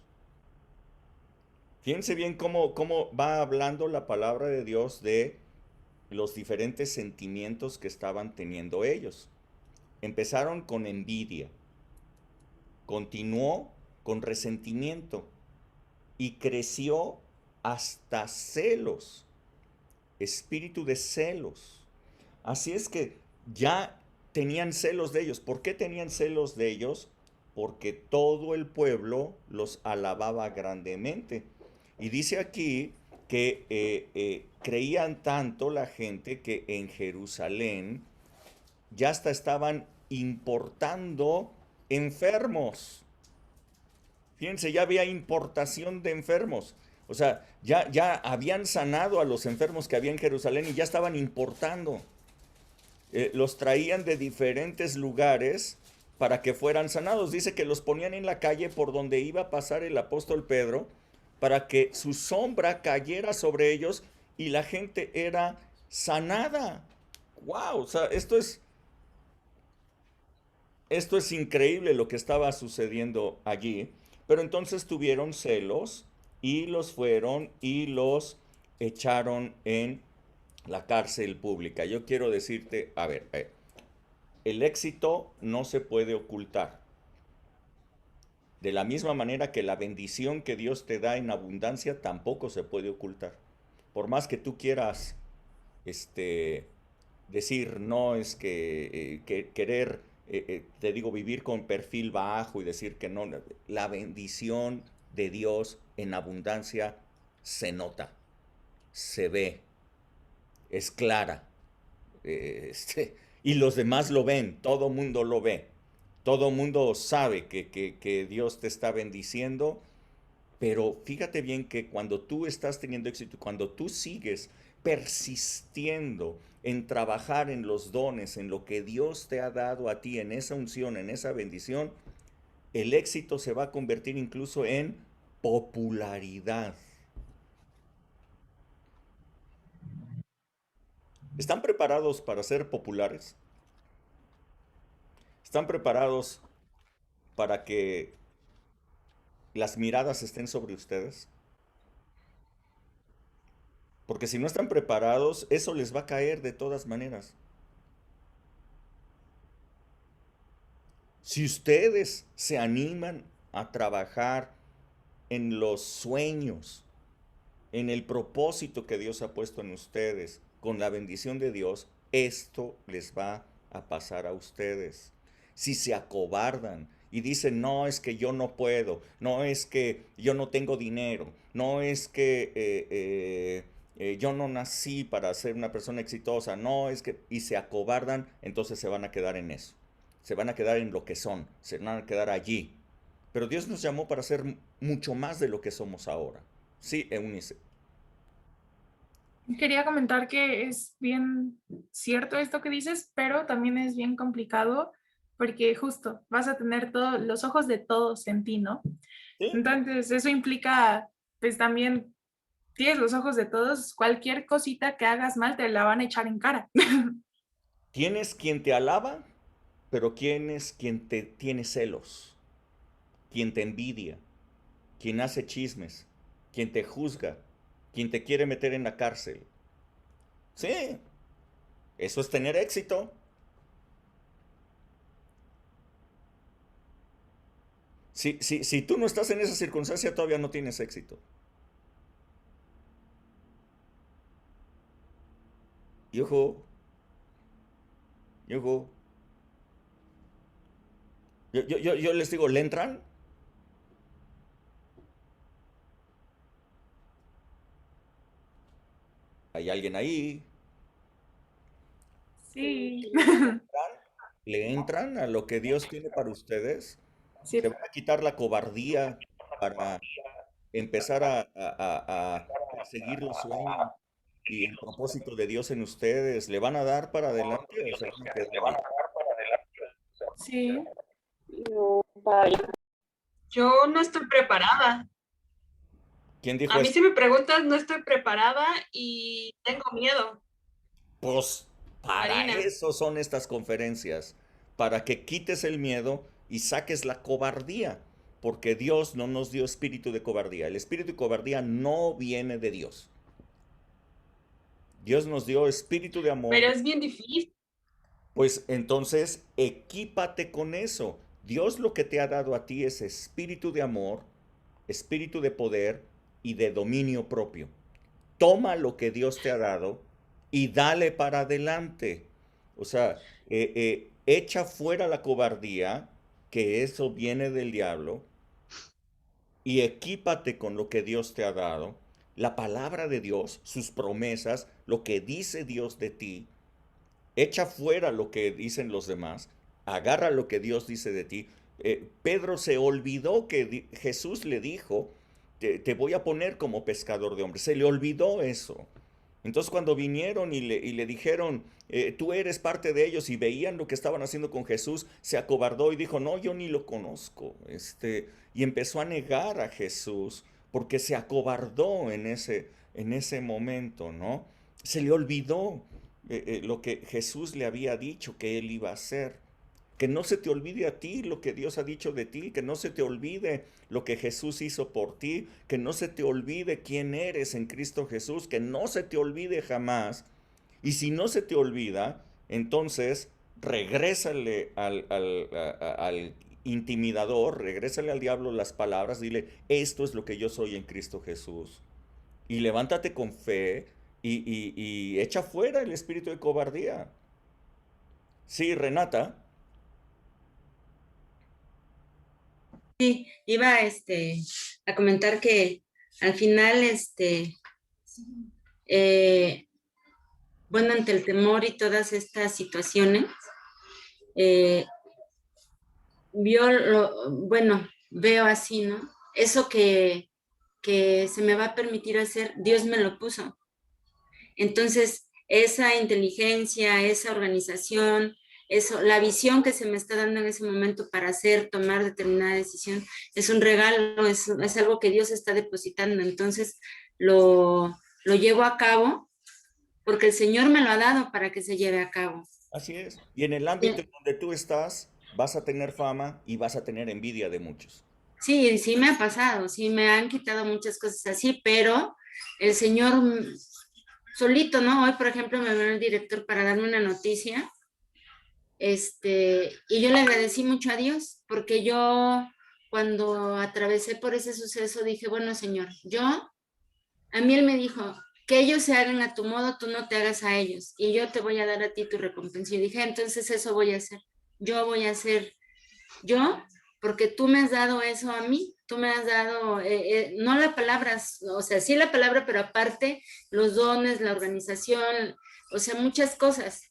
Fíjense bien cómo va hablando la palabra de Dios de los diferentes sentimientos que estaban teniendo ellos. Empezaron con envidia, continuó con resentimiento y creció hasta celos, espíritu de celos. Así es que ya tenían celos de ellos. ¿Por qué tenían celos de ellos? Porque todo el pueblo los alababa grandemente. Y dice aquí que creían tanto la gente que en Jerusalén ya hasta estaban importando enfermos. Fíjense, ya había importación de enfermos. O sea, ya habían sanado a los enfermos que había en Jerusalén y ya estaban importando. Los traían de diferentes lugares para que fueran sanados. Dice que los ponían en la calle por donde iba a pasar el apóstol Pedro para que su sombra cayera sobre ellos y la gente era sanada. ¡Wow! O sea, esto es increíble lo que estaba sucediendo allí. Pero entonces tuvieron celos y los fueron y los echaron en la cárcel pública. Yo quiero decirte, a ver, el éxito no se puede ocultar. De la misma manera que la bendición que Dios te da en abundancia tampoco se puede ocultar. Por más que tú quieras decir, no es que querer, te digo, vivir con perfil bajo y decir que no, la bendición de Dios en abundancia se nota, se ve, es clara. Y los demás lo ven, todo mundo lo ve, todo mundo sabe que Dios te está bendiciendo, pero fíjate bien que cuando tú estás teniendo éxito, cuando tú sigues persistiendo en trabajar en los dones, en lo que Dios te ha dado a ti, en esa unción, en esa bendición, el éxito se va a convertir incluso en popularidad. ¿Están preparados para ser populares? ¿Están preparados para que las miradas estén sobre ustedes? Porque si no están preparados, eso les va a caer de todas maneras. Si ustedes se animan a trabajar en los sueños, en el propósito que Dios ha puesto en ustedes, con la bendición de Dios, esto les va a pasar a ustedes. Si se acobardan y dicen, no, es que yo no puedo, no es que yo no tengo dinero, no es que yo no nací para ser una persona exitosa, no es que, y se acobardan, entonces se van a quedar en eso. Se van a quedar en lo que son, se van a quedar allí. Pero Dios nos llamó para ser mucho más de lo que somos ahora. Sí, Eunice. Quería comentar que es bien cierto esto que dices, pero también es bien complicado porque justo vas a tener todos los ojos de todos en ti, ¿no? ¿Sí? Entonces eso implica, pues también tienes los ojos de todos, cualquier cosita que hagas mal te la van a echar en cara. Tienes quien te alaba, pero tienes quien te tiene celos, quien te envidia, quien hace chismes, quien te juzga, quien te quiere meter en la cárcel. Sí, eso es tener éxito. Si tú no estás en esa circunstancia, todavía no tienes éxito. Y ojo, y ojo. Yo les digo, ¿le entran? ¿Hay alguien ahí? Sí. ¿Le entran a lo que Dios tiene para ustedes? Sí. ¿Se van a quitar la cobardía para empezar a perseguir los sueños y el propósito de Dios en ustedes? ¿Le van a dar para adelante o se van a quedar ahí? Sí. No, para Yo no estoy preparada. ¿Quién dijo A mí eso? si me preguntas, no estoy preparada y tengo miedo, Pues para Marina. eso son estas conferencias, para que quites el miedo y saques la cobardía, porque Dios no nos dio espíritu de cobardía. El espíritu de cobardía no viene de Dios. Dios nos dio espíritu de amor. Pero es bien difícil. Pues entonces equípate con eso. Dios lo que te ha dado a ti es espíritu de amor, espíritu de poder y de dominio propio. Toma lo que Dios te ha dado y dale para adelante. O sea, echa fuera la cobardía, que eso viene del diablo, y equípate con lo que Dios te ha dado, la palabra de Dios, sus promesas, lo que dice Dios de ti. Echa fuera lo que dicen los demás, agarra lo que Dios dice de ti. Pedro se olvidó que Jesús le dijo, te voy a poner como pescador de hombres. Se le olvidó eso. Entonces cuando vinieron y le dijeron, tú eres parte de ellos, y veían lo que estaban haciendo con Jesús, se acobardó y dijo, no, yo ni lo conozco. Y empezó a negar a Jesús porque se acobardó en ese momento, ¿no? Se le olvidó lo que Jesús le había dicho que él iba a hacer. Que no se te olvide a ti lo que Dios ha dicho de ti, que no se te olvide lo que Jesús hizo por ti, que no se te olvide quién eres en Cristo Jesús, que no se te olvide jamás. Y si no se te olvida, entonces regrésale al intimidador, regrésale al diablo las palabras, dile, esto es lo que yo soy en Cristo Jesús. Y levántate con fe y echa fuera el espíritu de cobardía. Sí, Renata. Sí, iba a comentar que al final, eh, bueno, ante el temor y todas estas situaciones, eh, veo así, ¿no? Eso que se me va a permitir hacer, Dios me lo puso. Entonces, esa inteligencia, esa organización, eso, la visión que se me está dando en ese momento para tomar determinada decisión, es un regalo, es algo que Dios está depositando. Entonces, lo llevo a cabo porque el Señor me lo ha dado para que se lleve a cabo. Así es. Y en el ámbito en donde tú estás, vas a tener fama y vas a tener envidia de muchos. Sí, sí me ha pasado, sí me han quitado muchas cosas así, pero el Señor solito, ¿no? Hoy, por ejemplo, me vino el director para darme una noticia, y yo le agradecí mucho a Dios, porque yo cuando atravesé por ese suceso dije, bueno, Señor, a mí Él me dijo, que ellos se hagan a tu modo, tú no te hagas a ellos, y yo te voy a dar a ti tu recompensa. Y dije, entonces eso voy a hacer, yo voy a hacer yo, porque tú me has dado eso a mí, tú me has dado, no la palabra, o sea, sí la palabra, pero aparte los dones, la organización, o sea, muchas cosas.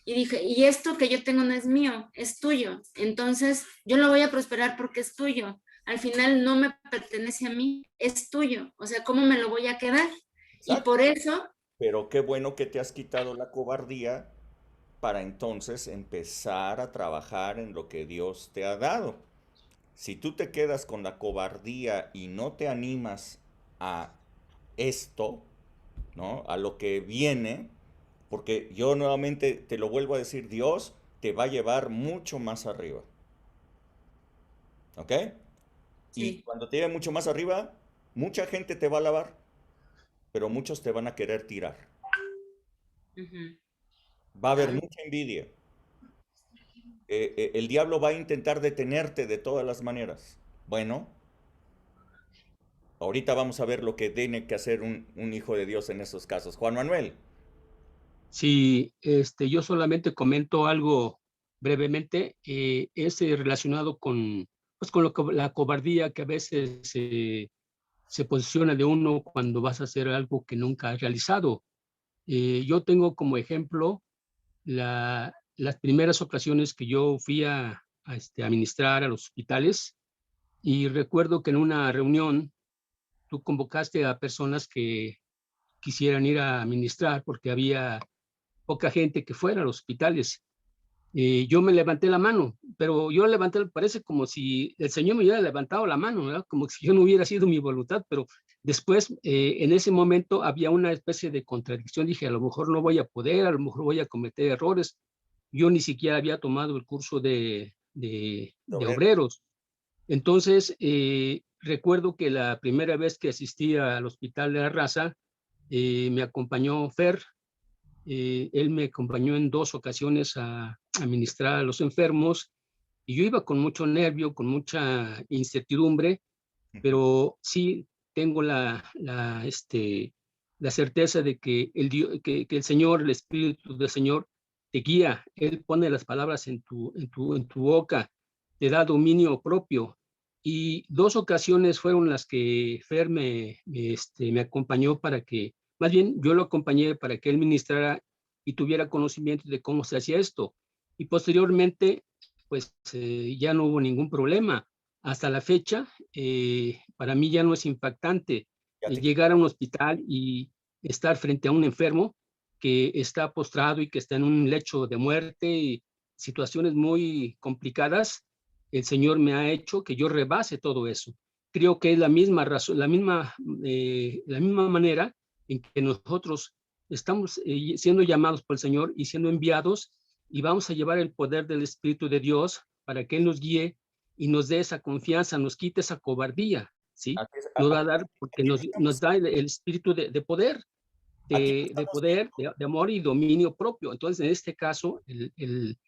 Y dije, y esto que yo tengo no es mío, es tuyo. Entonces, yo lo voy a prosperar porque es tuyo. Al final no me pertenece a mí, es tuyo. O sea, ¿cómo me lo voy a quedar? Y Exacto. por eso, Pero qué bueno que te has quitado la cobardía para entonces empezar a trabajar en lo que Dios te ha dado. Si tú te quedas con la cobardía y no te animas a esto, ¿no? A lo que viene, porque yo nuevamente te lo vuelvo a decir, Dios te va a llevar mucho más arriba. ¿Ok? Y sí. cuando te lleve mucho más arriba, mucha gente te va a alabar, pero muchos te van a querer tirar. Uh-huh. Va a haber mucha envidia. El diablo va a intentar detenerte de todas las maneras. Bueno, ahorita vamos a ver lo que tiene que hacer un hijo de Dios en esos casos. Juan Manuel. Sí, yo solamente comento algo brevemente, es relacionado pues, con la cobardía que a veces se posiciona de uno cuando vas a hacer algo que nunca has realizado. Yo tengo como ejemplo las primeras ocasiones que yo fui a ministrar a los hospitales, y recuerdo que en una reunión tú convocaste a personas que quisieran ir a ministrar porque había poca gente que fuera a los hospitales. Yo me levanté la mano pero yo levanté, parece como si el Señor me hubiera levantado la mano, ¿verdad? Como si yo no hubiera sido mi voluntad, pero después, en ese momento, había una especie de contradicción. Dije, a lo mejor no voy a poder, a lo mejor voy a cometer errores. Yo ni siquiera había tomado el curso de obreros. Entonces, recuerdo que la primera vez que asistí al Hospital de la Raza, me acompañó Fer. Él me acompañó en 2 ocasiones a ministrar a los enfermos, y yo iba con mucho nervio, con mucha incertidumbre, pero sí tengo la certeza de que que el Señor, el Espíritu del Señor, te guía. Él pone las palabras en tu boca, te da dominio propio. Y 2 ocasiones fueron las que Fer me acompañó para que, más bien yo lo acompañé para que él ministrara y tuviera conocimiento de cómo se hacía esto. Y posteriormente, pues ya no hubo ningún problema. Hasta la fecha, para mí ya no es impactante llegar a un hospital y estar frente a un enfermo que está postrado y que está en un lecho de muerte y situaciones muy complicadas. El Señor me ha hecho que yo rebase todo eso. Creo que es la misma razón, la misma manera en que nosotros estamos siendo llamados por el Señor y siendo enviados, y vamos a llevar el poder del Espíritu de Dios para que Él nos guíe y nos dé esa confianza, nos quite esa cobardía, ¿sí? Nos va a dar, porque nos da el espíritu de poder, de poder, de amor y dominio propio. Entonces, en este caso, el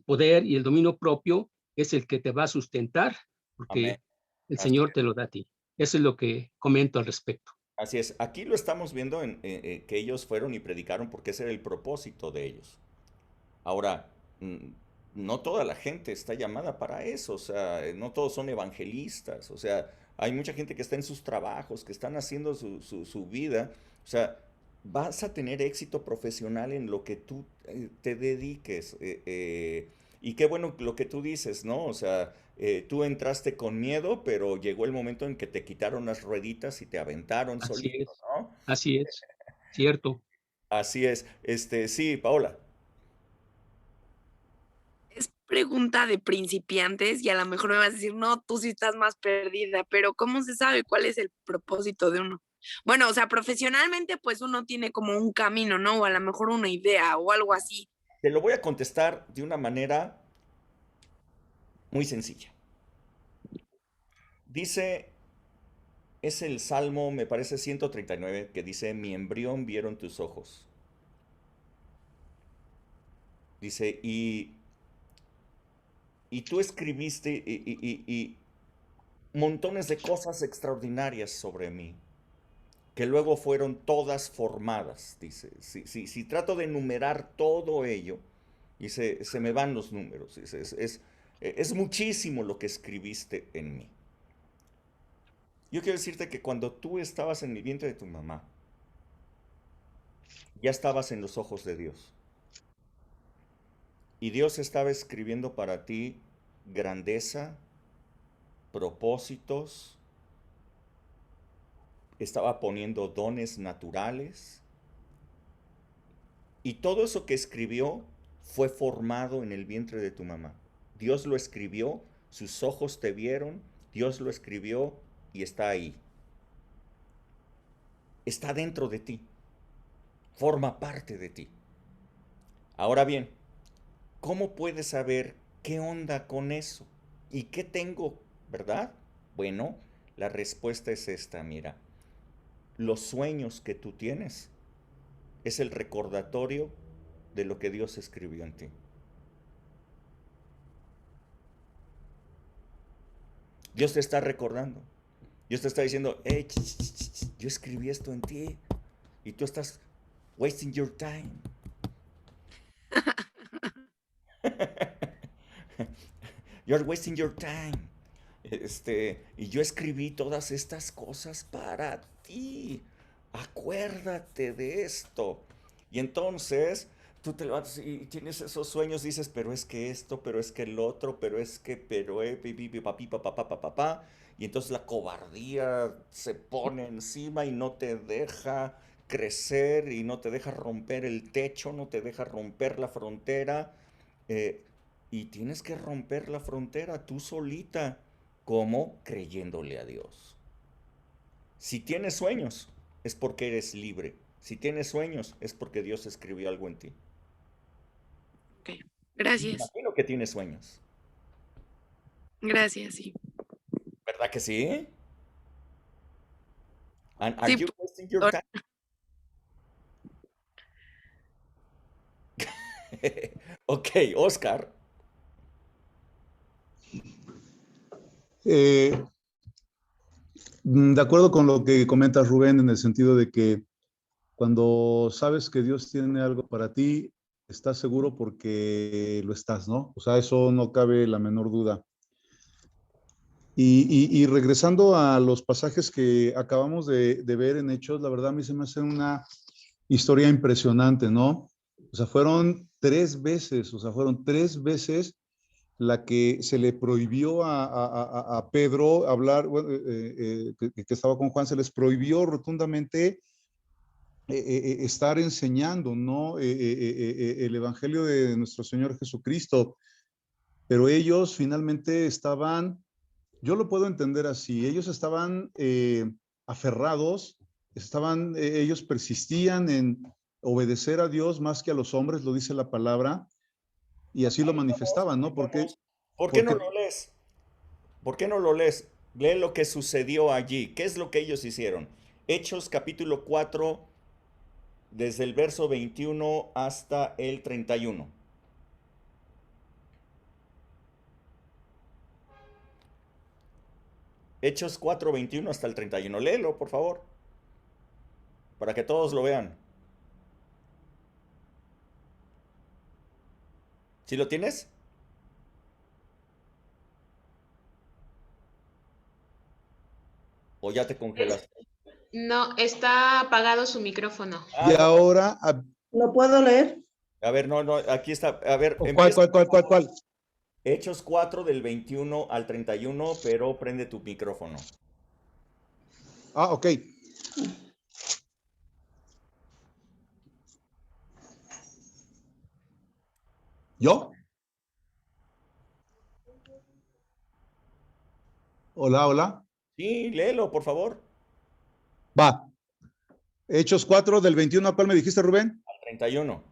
poder y el dominio propio es el que te va a sustentar, porque Amén. el Señor te lo da a ti. Eso es lo que comento al respecto. Así es, aquí lo estamos viendo que ellos fueron y predicaron porque ese era el propósito de ellos. Ahora, no toda la gente está llamada para eso, o sea, no todos son evangelistas, o sea, hay mucha gente que está en sus trabajos, que están haciendo su vida, o sea, vas a tener éxito profesional en lo que tú te dediques. Y qué bueno lo que tú dices, ¿no? O sea, tú entraste con miedo, pero llegó el momento en que te quitaron las rueditas y te aventaron solito, ¿no? Así es, cierto. Así es. Sí, Paola. Es pregunta de principiantes y a lo mejor me vas a decir, no, tú sí estás más perdida, pero ¿cómo se sabe cuál es el propósito de uno? Bueno, o sea, profesionalmente pues uno tiene como un camino, ¿no? O a lo mejor una idea o algo así. Te lo voy a contestar de una manera muy sencilla. Dice, es el Salmo, me parece 139, que dice, mi embrión vieron tus ojos. Dice, y tú escribiste y montones de cosas extraordinarias sobre mí, que luego fueron todas formadas. Dice, si trato de enumerar todo ello, dice, se me van los números. Dice, es muchísimo lo que escribiste en mí. Yo quiero decirte que cuando tú estabas en el vientre de tu mamá, ya estabas en los ojos de Dios. Y Dios estaba escribiendo para ti grandeza, propósitos, estaba poniendo dones naturales. Y todo eso que escribió fue formado en el vientre de tu mamá. Dios lo escribió, sus ojos te vieron, Dios lo escribió y está ahí. Está dentro de ti. Forma parte de ti. Ahora bien, ¿cómo puedes saber qué onda con eso? ¿Y qué tengo, verdad? Bueno, la respuesta es esta, mira. Los sueños que tú tienes es el recordatorio de lo que Dios escribió en ti. Dios te está recordando. Dios te está diciendo, hey, yo escribí esto en ti. Y tú estás wasting your time. You're wasting your time. Y yo escribí todas estas cosas para ti. Acuérdate de esto. Y entonces tú te levantas y tienes esos sueños, dices, pero es que esto, pero es que el otro, pero es que, pero papá. Y entonces la cobardía se pone encima y no te deja crecer y no te deja romper el techo, no te deja romper la frontera. y tienes que romper la frontera tú solita. ¿Cómo? Creyéndole a Dios. Si tienes sueños, es porque eres libre. Si tienes sueños, es porque Dios escribió algo en ti. Ok, Me gracias. imagino que tienes sueños. Gracias, sí. ¿Verdad que sí? And are Sí, you wasting your ahora- time? Ok, Oscar. Eh, de acuerdo con lo que comenta Rubén, en el sentido de que cuando sabes que Dios tiene algo para ti, estás seguro porque lo estás, ¿no? O sea, eso no cabe la menor duda. Y regresando a los pasajes que acabamos de ver en Hechos, la verdad a mí se me hace una historia impresionante, ¿no? O sea, fueron 3 veces, la que se le prohibió a Pedro hablar, bueno, que estaba con Juan, se les prohibió rotundamente estar enseñando, ¿no? El Evangelio de nuestro Señor Jesucristo. Pero ellos finalmente estaban, yo lo puedo entender así, ellos estaban aferrados, ellos persistían en obedecer a Dios más que a los hombres, lo dice la palabra, y así lo manifestaban, ¿no? ¿Por qué no Porque lo lees? ¿Por qué no lo lees? Lee lo que sucedió allí. ¿Qué es lo que ellos hicieron? Hechos capítulo 4, desde el verso 21 hasta el 31. Hechos 4, 21 hasta el 31. Léelo, por favor, para que todos lo vean. ¿Sí lo tienes? ¿O ya te congelas? No, está apagado su micrófono. y ahora, ¿Lo puedo leer? A ver, no, aquí está. A ver, ¿cuál? Hechos 4 del 21 al 31, pero prende tu micrófono. Ah, ok. ¿Yo? Hola. Sí, léelo, por favor. Va. Hechos 4 del 21, ¿a cuál me dijiste, Rubén? Al 31.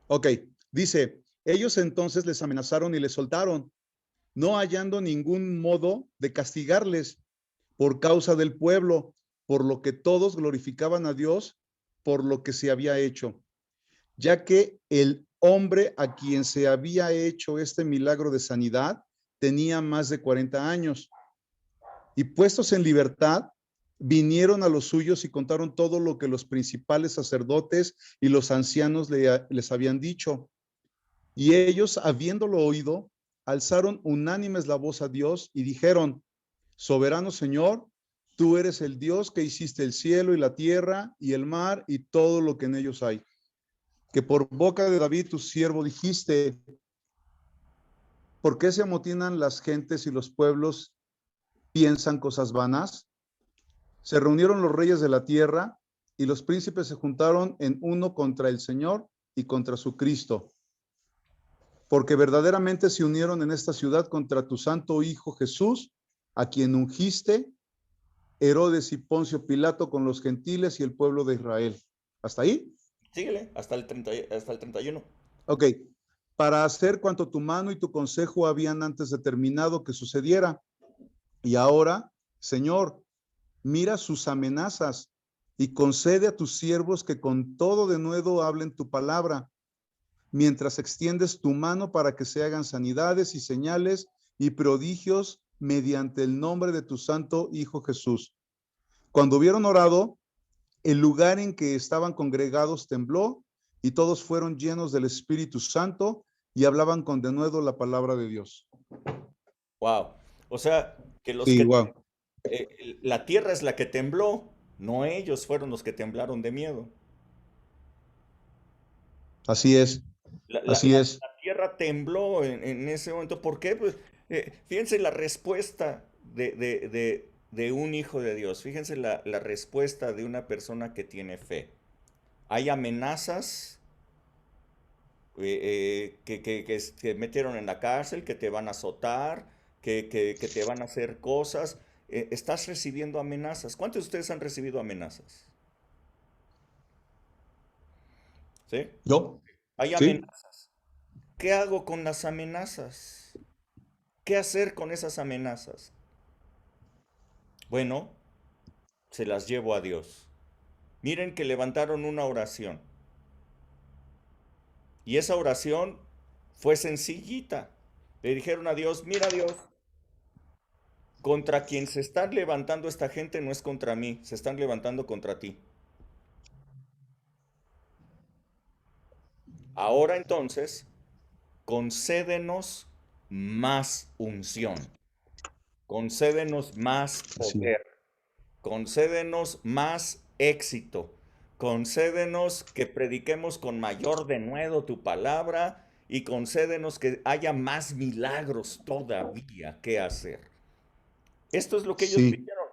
Ok, dice, ellos entonces les amenazaron y les soltaron, no hallando ningún modo de castigarles por causa del pueblo, por lo que todos glorificaban a Dios por lo que se había hecho, ya que el hombre a quien se había hecho este milagro de sanidad tenía más de 40 años. Y puestos en libertad, vinieron a los suyos y contaron todo lo que los principales sacerdotes y los ancianos les habían dicho. Y ellos, habiéndolo oído, alzaron unánimes la voz a Dios y dijeron, soberano Señor, tú eres el Dios que hiciste el cielo y la tierra y el mar y todo lo que en ellos hay. Que por boca de David, tu siervo, dijiste, ¿por qué se amotinan las gentes y los pueblos piensan cosas vanas? Se reunieron los reyes de la tierra y los príncipes se juntaron en uno contra el Señor y contra su Cristo. Porque verdaderamente se unieron en esta ciudad contra tu santo Hijo Jesús, a quien ungiste, Herodes y Poncio Pilato con los gentiles y el pueblo de Israel. ¿Hasta ahí? Síguele, hasta el 31. Ok. Para hacer cuanto tu mano y tu consejo habían antes determinado que sucediera. Y ahora, Señor, mira sus amenazas y concede a tus siervos que con todo denuedo hablen tu palabra, mientras extiendes tu mano para que se hagan sanidades y señales y prodigios mediante el nombre de tu santo Hijo Jesús. Cuando hubieron orado, el lugar en que estaban congregados tembló y todos fueron llenos del Espíritu Santo y hablaban con denuedo la palabra de Dios. Wow. O sea, que los Sí, que wow. la tierra es la que tembló, no ellos fueron los que temblaron de miedo. Así es. Así es. La tierra tembló en ese momento. ¿Por qué? Pues, fíjense la respuesta de un hijo de Dios. Fíjense la respuesta de una persona que tiene fe. Hay amenazas que metieron en la cárcel, que te van a azotar, que te van a hacer cosas. Estás recibiendo amenazas. ¿Cuántos de ustedes han recibido amenazas? ¿Sí? ¿Yo? Hay Sí. amenazas. ¿Qué hago con las amenazas? ¿Qué hacer con esas amenazas? Bueno, se las llevo a Dios. Miren que levantaron una oración. Y esa oración fue sencillita. Le dijeron a Dios, mira Dios, contra quien se están levantando esta gente no es contra mí, se están levantando contra ti. Ahora entonces, concédenos más unción, concédenos más Sí. poder, concédenos más éxito, concédenos que prediquemos con mayor denuedo tu palabra y concédenos que haya más milagros todavía que hacer. Esto es lo que ellos Sí. pidieron.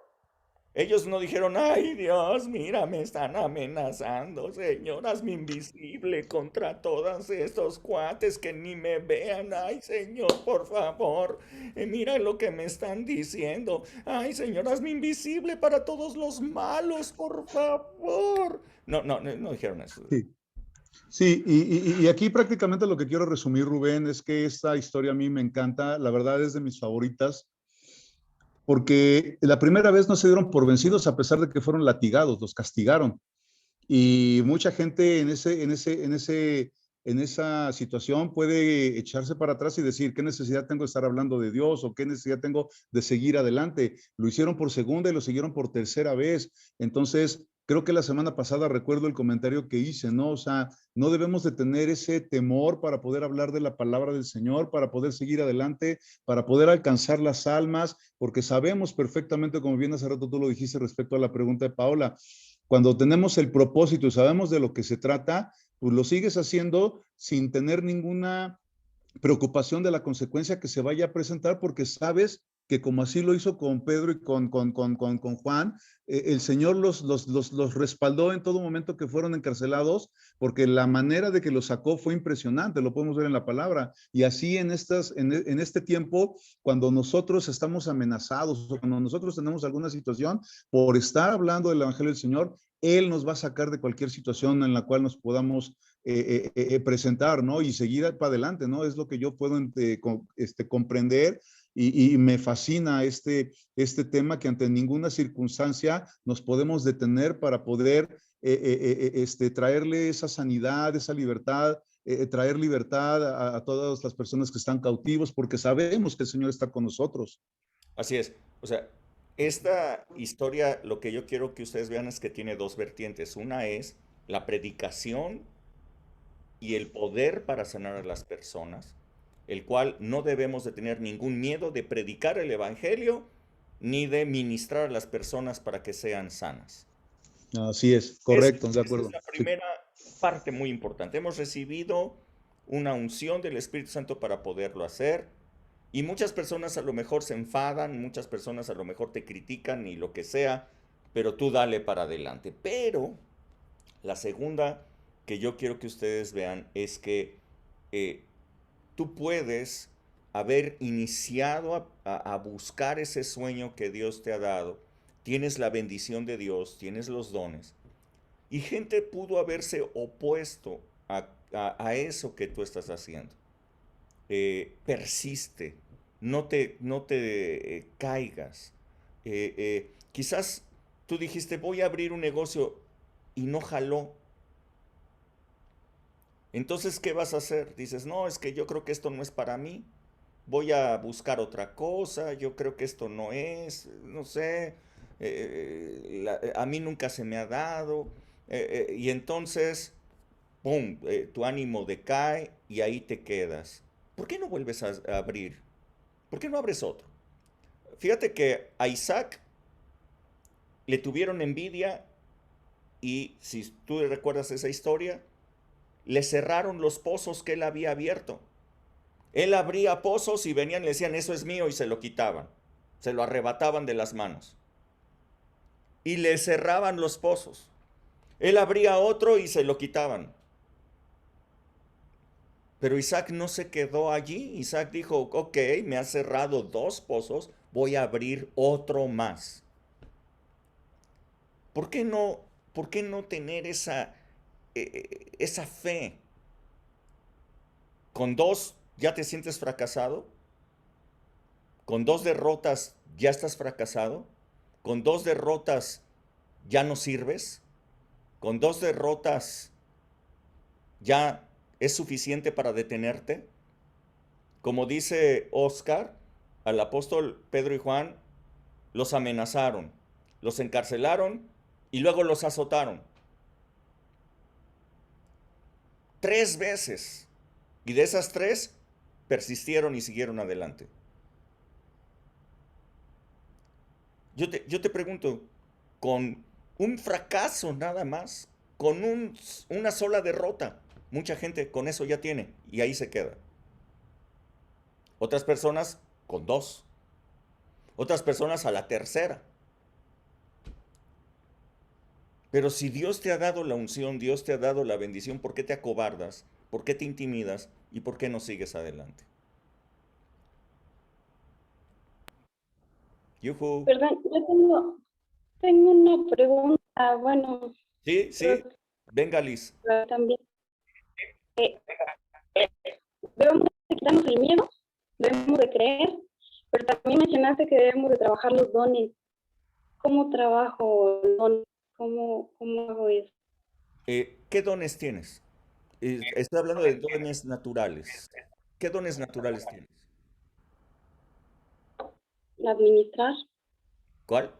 Ellos no dijeron, ay Dios, mira, me están amenazando, Señor, hazme invisible contra todos estos cuates que ni me vean. Ay Señor, por favor, mira lo que me están diciendo. Ay Señor, hazme invisible para todos los malos, por favor. No dijeron eso. Sí. Sí, y aquí prácticamente lo que quiero resumir, Rubén, es que esta historia a mí me encanta, la verdad es de mis favoritas, porque la primera vez no se dieron por vencidos a pesar de que fueron latigados, los castigaron. Y mucha gente en esa situación puede echarse para atrás y decir, ¿qué necesidad tengo de estar hablando de Dios o qué necesidad tengo de seguir adelante? Lo hicieron por segunda y lo siguieron por tercera vez. Entonces, creo que la semana pasada recuerdo el comentario que hice, ¿no? O sea, no debemos de tener ese temor para poder hablar de la palabra del Señor, para poder seguir adelante, para poder alcanzar las almas, porque sabemos perfectamente, como bien hace rato tú lo dijiste respecto a la pregunta de Paola, cuando tenemos el propósito y sabemos de lo que se trata, pues lo sigues haciendo sin tener ninguna preocupación de la consecuencia que se vaya a presentar, porque sabes que como así lo hizo con Pedro y con Juan, el Señor los respaldó en todo momento que fueron encarcelados, porque la manera de que los sacó fue impresionante, lo podemos ver en la palabra. Y así en este tiempo, cuando nosotros estamos amenazados o cuando nosotros tenemos alguna situación, por estar hablando del Evangelio del Señor, Él nos va a sacar de cualquier situación en la cual nos podamos presentar, ¿no? Y seguir para adelante, ¿no? Es lo que yo puedo comprender y me fascina tema que ante ninguna circunstancia nos podemos detener para poder traerle esa sanidad, esa libertad, traer libertad a todas las personas que están cautivos, porque sabemos que el Señor está con nosotros. Así es. O sea, esta historia, lo que yo quiero que ustedes vean es que tiene dos vertientes. Una es la predicación y el poder para sanar a las personas, el cual no debemos de tener ningún miedo de predicar el evangelio ni de ministrar a las personas para que sean sanas. Así es, correcto, de acuerdo. Esa es la primera parte muy importante. Hemos recibido una unción del Espíritu Santo para poderlo hacer. Y muchas personas a lo mejor se enfadan, muchas personas a lo mejor te critican y lo que sea, pero tú dale para adelante. Pero la segunda que yo quiero que ustedes vean es que tú puedes haber iniciado a buscar ese sueño que Dios te ha dado. Tienes la bendición de Dios, tienes los dones. Y gente pudo haberse opuesto a eso que tú estás haciendo. Persiste, no te caigas. Quizás tú dijiste, voy a abrir un negocio y no jaló. Entonces, ¿qué vas a hacer? Dices, no, es que yo creo que esto no es para mí. Voy a buscar otra cosa, yo creo que esto no es, no sé, a mí nunca se me ha dado. Y entonces, ¡pum!, tu ánimo decae y ahí te quedas. ¿Por qué no vuelves a abrir? ¿Por qué no abres otro? Fíjate que a Isaac le tuvieron envidia y si tú recuerdas esa historia, le cerraron los pozos que él había abierto. Él abría pozos y venían y le decían, eso es mío, y se lo quitaban. Se lo arrebataban de las manos. Y le cerraban los pozos. Él abría otro y se lo quitaban. Pero Isaac no se quedó allí. Isaac dijo, ok, me has cerrado 2 pozos, voy a abrir otro más. ¿Por qué no tener esa fe? Con 2 ya te sientes fracasado. Con 2 derrotas ya estás fracasado. Con 2 derrotas ya no sirves. Con 2 derrotas ya es suficiente para detenerte. Como dice Oscar, al apóstol Pedro y Juan los amenazaron, los encarcelaron y luego los azotaron. 3 veces. Y de esas 3 persistieron y siguieron adelante. Yo te pregunto, con un fracaso nada más, con una sola derrota, mucha gente con eso ya tiene y ahí se queda. Otras personas con 2. Otras personas a la tercera. Pero si Dios te ha dado la unción, Dios te ha dado la bendición, ¿por qué te acobardas? ¿Por qué te intimidas? ¿Y por qué no sigues adelante? Yuhu. Perdón, yo tengo una pregunta, bueno, Sí, sí. Venga, Liz. también. Debemos de quitarnos el miedo, debemos de creer, pero también mencionaste que debemos de trabajar los dones. ¿Cómo trabajo los dones? ¿Cómo hago eso? ¿Qué dones tienes? Estoy hablando de dones naturales. ¿Qué dones naturales tienes? Administrar, ¿Cuál?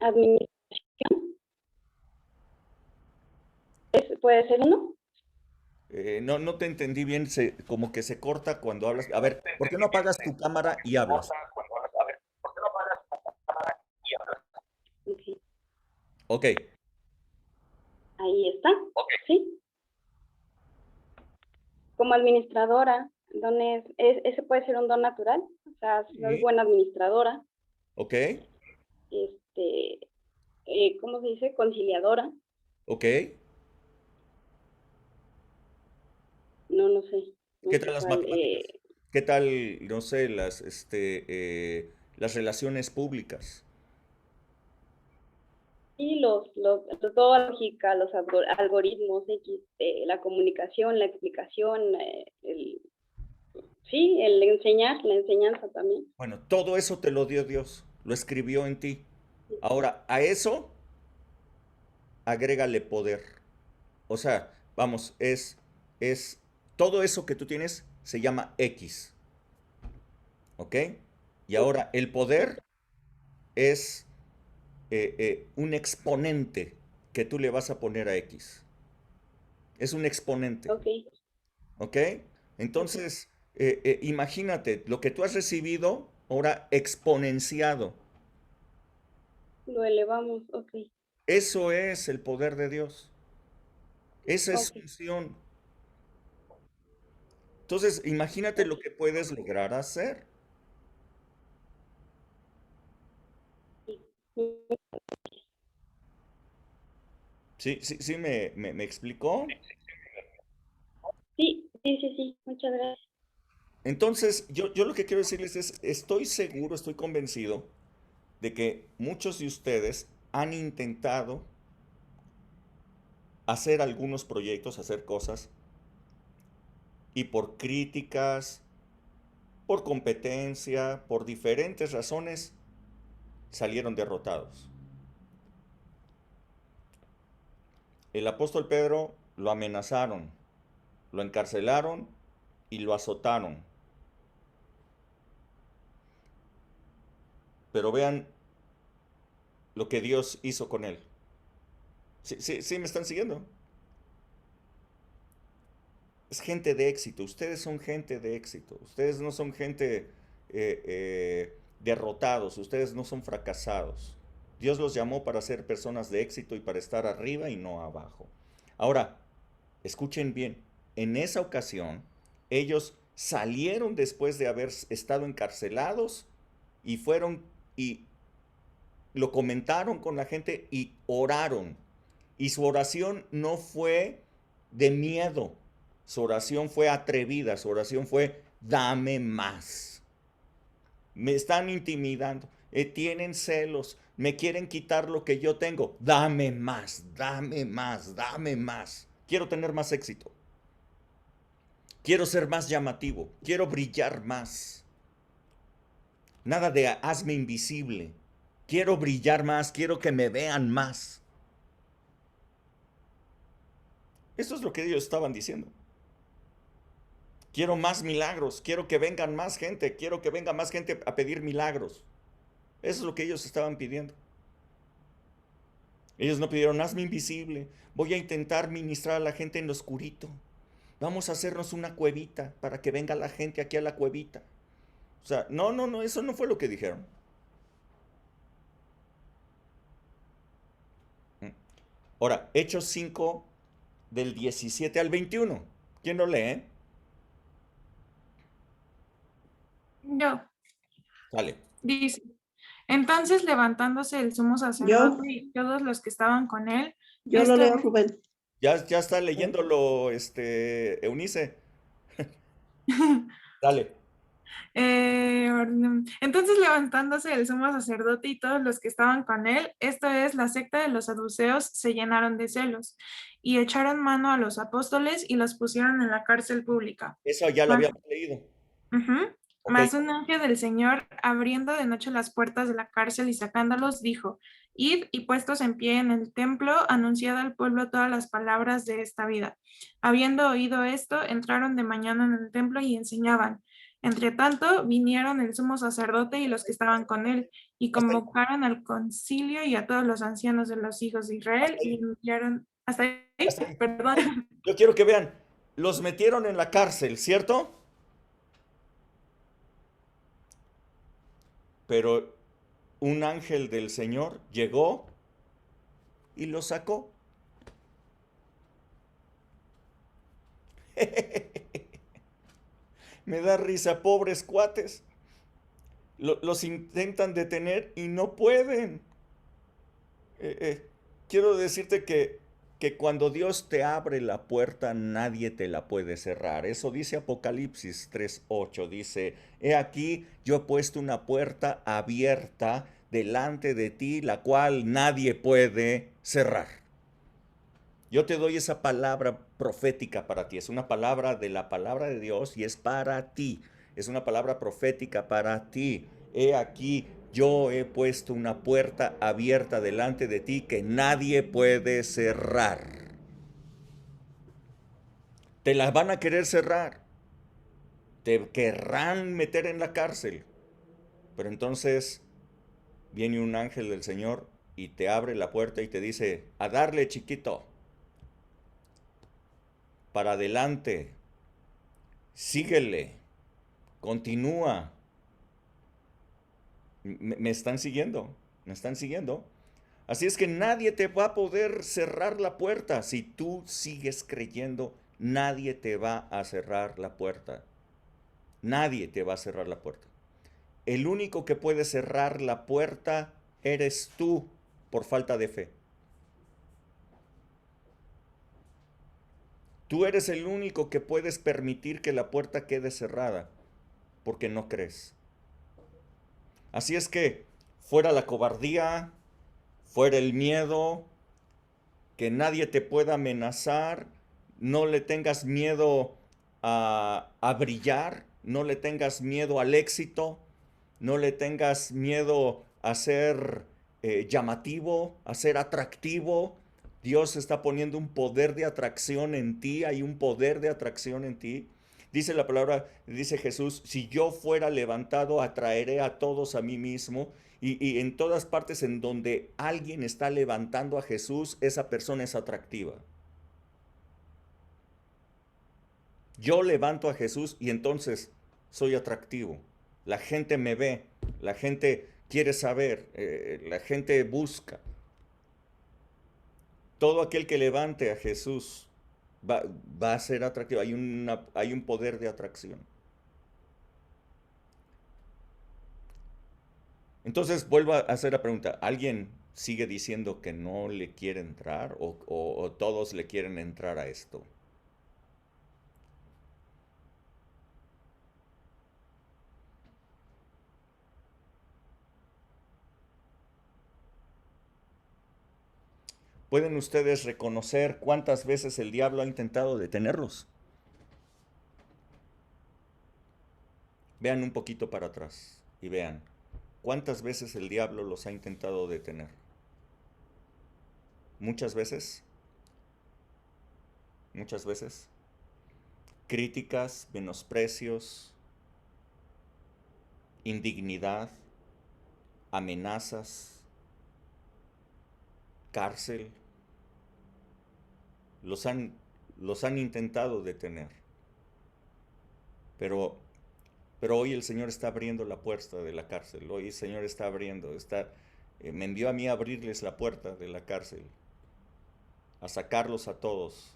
administración, ¿puede ser uno? No te entendí bien, como que se corta cuando hablas. A ver, ¿por qué no apagas tu cámara y hablas? Ok, Ok, ahí está, ¿sí? Como administradora, dones, ese puede ser un don natural, o sea, soy buena administradora, ok, ¿cómo se dice? Conciliadora, ok. no sé. No ¿Qué sé tal las cuál, matemáticas? ¿Qué tal, no sé, las relaciones públicas? sí, toda la lógica, los algoritmos, X, la comunicación, la explicación, sí, el enseñar, la enseñanza también. Bueno, todo eso te lo dio Dios, lo escribió en ti. Ahora, a eso agrégale poder. O sea, vamos, es, todo eso que tú tienes se llama X, ¿ok? Y ahora, el poder es un exponente que tú le vas a poner a X. Es un exponente, Ok, ¿ok? Entonces, imagínate, lo que tú has recibido, ahora exponenciado. lo elevamos, ok, Eso es el poder de Dios. Esa es su ok. unción. Entonces, imagínate lo que puedes lograr hacer. ¿Sí, sí, sí me explicó? Sí, muchas gracias. Entonces, yo lo que quiero decirles es, estoy seguro, estoy convencido de que muchos de ustedes han intentado hacer algunos proyectos, hacer cosas, y por críticas, por competencia, por diferentes razones, salieron derrotados. El apóstol Pedro lo amenazaron, lo encarcelaron y lo azotaron. Pero vean lo que Dios hizo con él. Sí, me están siguiendo. Es gente de éxito. Ustedes son gente de éxito. Ustedes no son gente derrotados. Ustedes no son fracasados. Dios los llamó para ser personas de éxito y para estar arriba y no abajo. Ahora, escuchen bien. En esa ocasión, ellos salieron después de haber estado encarcelados y fueron y lo comentaron con la gente y oraron. Y su oración no fue de miedo. Su oración fue atrevida, su oración fue, dame más. Me están intimidando, tienen celos, me quieren quitar lo que yo tengo. Dame más, dame más, dame más. Quiero tener más éxito. Quiero ser más llamativo, quiero brillar más. Nada de hazme invisible. Quiero brillar más, quiero que me vean más. Eso es lo que ellos estaban diciendo. Quiero más milagros, quiero que vengan más gente, quiero que venga más gente a pedir milagros. Eso es lo que ellos estaban pidiendo. Ellos no pidieron, hazme invisible, voy a intentar ministrar a la gente en lo oscurito. Vamos a hacernos una cuevita para que venga la gente aquí a la cuevita. O sea, no, eso no fue lo que dijeron. Ahora, Hechos 5, del 17 al 21. ¿Quién lo lee? Yo. Dale. Dice, entonces levantándose el sumo sacerdote y todos los que estaban con él. Yo lo leo, Rubén. Ya está leyéndolo, Eunice. Dale. Entonces levantándose el sumo sacerdote y todos los que estaban con él, esto es, la secta de los saduceos, se llenaron de celos y echaron mano a los apóstoles y los pusieron en la cárcel pública. Eso ya lo habíamos leído. Okay. Mas un ángel del Señor, abriendo de noche las puertas de la cárcel y sacándolos, dijo, id y puestos en pie en el templo, anunciad al pueblo todas las palabras de esta vida. Habiendo oído esto, entraron de mañana en el templo y enseñaban. Entre tanto, vinieron el sumo sacerdote y los que estaban con él, y convocaron al concilio y a todos los ancianos de los hijos de Israel, y enviaron... ¿Hasta ahí? Perdón. Yo quiero que vean, los metieron en la cárcel, ¿cierto? Pero un ángel del Señor llegó y los sacó. Me da risa, pobres cuates. Los intentan detener y no pueden. Quiero decirte que cuando Dios te abre la puerta, nadie te la puede cerrar. Eso dice Apocalipsis 3:8. Dice, he aquí, yo he puesto una puerta abierta delante de ti, la cual nadie puede cerrar. Yo te doy esa palabra profética para ti. Es una palabra de la palabra de Dios y es para ti. Es una palabra profética para ti. He aquí, yo he puesto una puerta abierta delante de ti que nadie puede cerrar. Te la van a querer cerrar. Te querrán meter en la cárcel. Pero entonces viene un ángel del Señor y te abre la puerta y te dice, a darle, chiquito. Para adelante. Síguele. Continúa. Me están siguiendo, me están siguiendo. Así es que nadie te va a poder cerrar la puerta. Si tú sigues creyendo, nadie te va a cerrar la puerta. Nadie te va a cerrar la puerta. El único que puede cerrar la puerta eres tú por falta de fe. Tú eres el único que puedes permitir que la puerta quede cerrada porque no crees. Así es que fuera la cobardía, fuera el miedo, que nadie te pueda amenazar, no le tengas miedo a brillar, no le tengas miedo al éxito, no le tengas miedo a ser llamativo, a ser atractivo. Dios está poniendo un poder de atracción en ti, hay un poder de atracción en ti. Dice la palabra, dice Jesús, si yo fuera levantado, atraeré a todos a mí mismo. Y en todas partes en donde alguien está levantando a Jesús, esa persona es atractiva. Yo levanto a Jesús y entonces soy atractivo. La gente me ve, la gente quiere saber, la gente busca. Todo aquel que levante a Jesús va a ser atractivo. Hay un poder de atracción. Entonces vuelvo a hacer la pregunta. ¿Alguien sigue diciendo que no le quiere entrar o todos le quieren entrar a esto? ¿Pueden ustedes reconocer cuántas veces el diablo ha intentado detenerlos? Vean un poquito para atrás y vean cuántas veces el diablo los ha intentado detener. Muchas veces. Muchas veces. Críticas, menosprecios, indignidad, amenazas, cárcel. Los han intentado detener. Pero hoy el Señor está abriendo la puerta de la cárcel. Hoy el Señor está abriendo, me envió a mí a abrirles la puerta de la cárcel, a sacarlos a todos,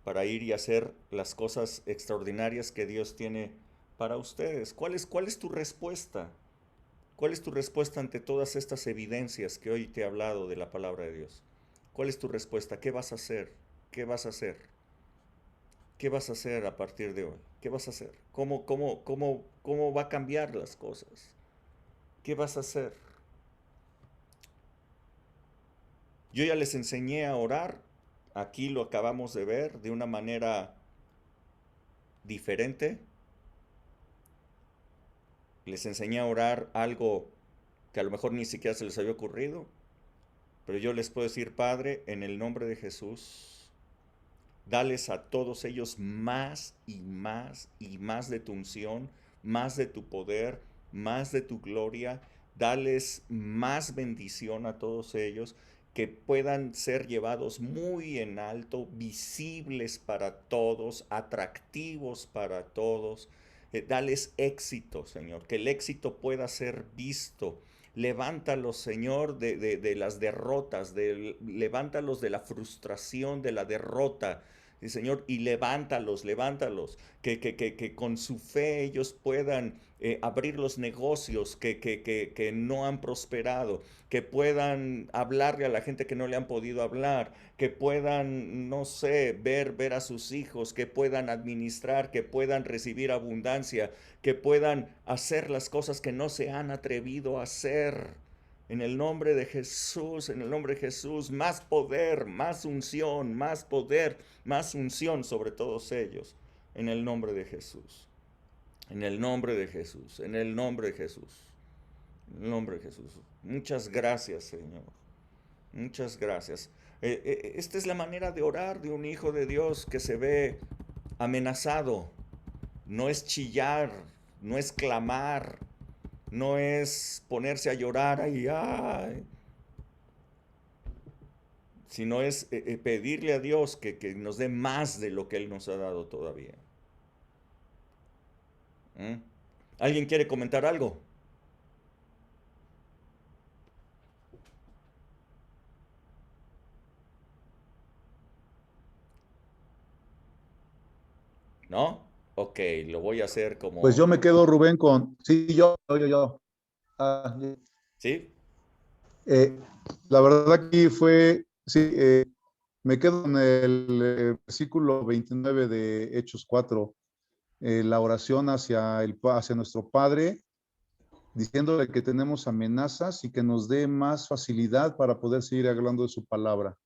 para ir y hacer las cosas extraordinarias que Dios tiene para ustedes. ¿Cuál es tu respuesta? ¿Cuál es tu respuesta ante todas estas evidencias que hoy te he hablado de la palabra de Dios? ¿Cuál es tu respuesta? ¿Qué vas a hacer? ¿Qué vas a hacer? ¿Qué vas a hacer a partir de hoy? ¿Qué vas a hacer? ¿Cómo va a cambiar las cosas? ¿Qué vas a hacer? Yo ya les enseñé a orar. Aquí lo acabamos de ver de una manera diferente. Les enseñé a orar algo que a lo mejor ni siquiera se les había ocurrido. Pero yo les puedo decir, Padre, en el nombre de Jesús, dales a todos ellos más y más y más de tu unción, más de tu poder, más de tu gloria. Dales más bendición a todos ellos, que puedan ser llevados muy en alto, visibles para todos, atractivos para todos. Dales éxito, Señor, que el éxito pueda ser visto. Levántalos, Señor, de las derrotas, levántalos de la frustración, de la derrota, Señor, y levántalos, que con su fe ellos puedan abrir los negocios que no han prosperado, que puedan hablarle a la gente que no le han podido hablar, que puedan, no sé, ver a sus hijos, que puedan administrar, que puedan recibir abundancia, que puedan hacer las cosas que no se han atrevido a hacer. En el nombre de Jesús, en el nombre de Jesús, más poder, más unción, más poder, más unción sobre todos ellos. En el nombre de Jesús. En el nombre de Jesús. En el nombre de Jesús. En el nombre de Jesús. Muchas gracias, Señor. Muchas gracias. Esta es la manera de orar de un hijo de Dios que se ve amenazado. No es chillar, no es clamar, no es ponerse a llorar ahí, ay, sino es pedirle a Dios que nos dé más de lo que Él nos ha dado todavía. ¿Alguien quiere comentar algo? ¿No? Ok, lo voy a hacer como... Pues yo me quedo, Rubén, con... Sí, yo. ¿Sí? La verdad aquí fue... Sí, me quedo en el versículo 29 de Hechos 4, la oración hacia nuestro Padre, diciéndole que tenemos amenazas y que nos dé más facilidad para poder seguir hablando de su palabra.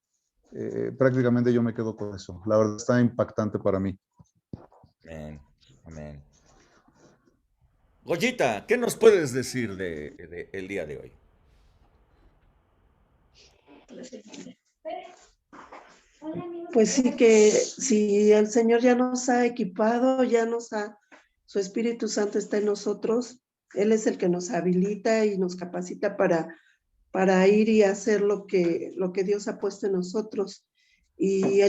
Prácticamente yo me quedo con eso. La verdad está impactante para mí. Amén, amén. Goyita, ¿qué nos puedes decir de el día de hoy? Pues sí, que si el Señor ya nos ha equipado, su Espíritu Santo está en nosotros, Él es el que nos habilita y nos capacita para ir y hacer lo que Dios ha puesto en nosotros y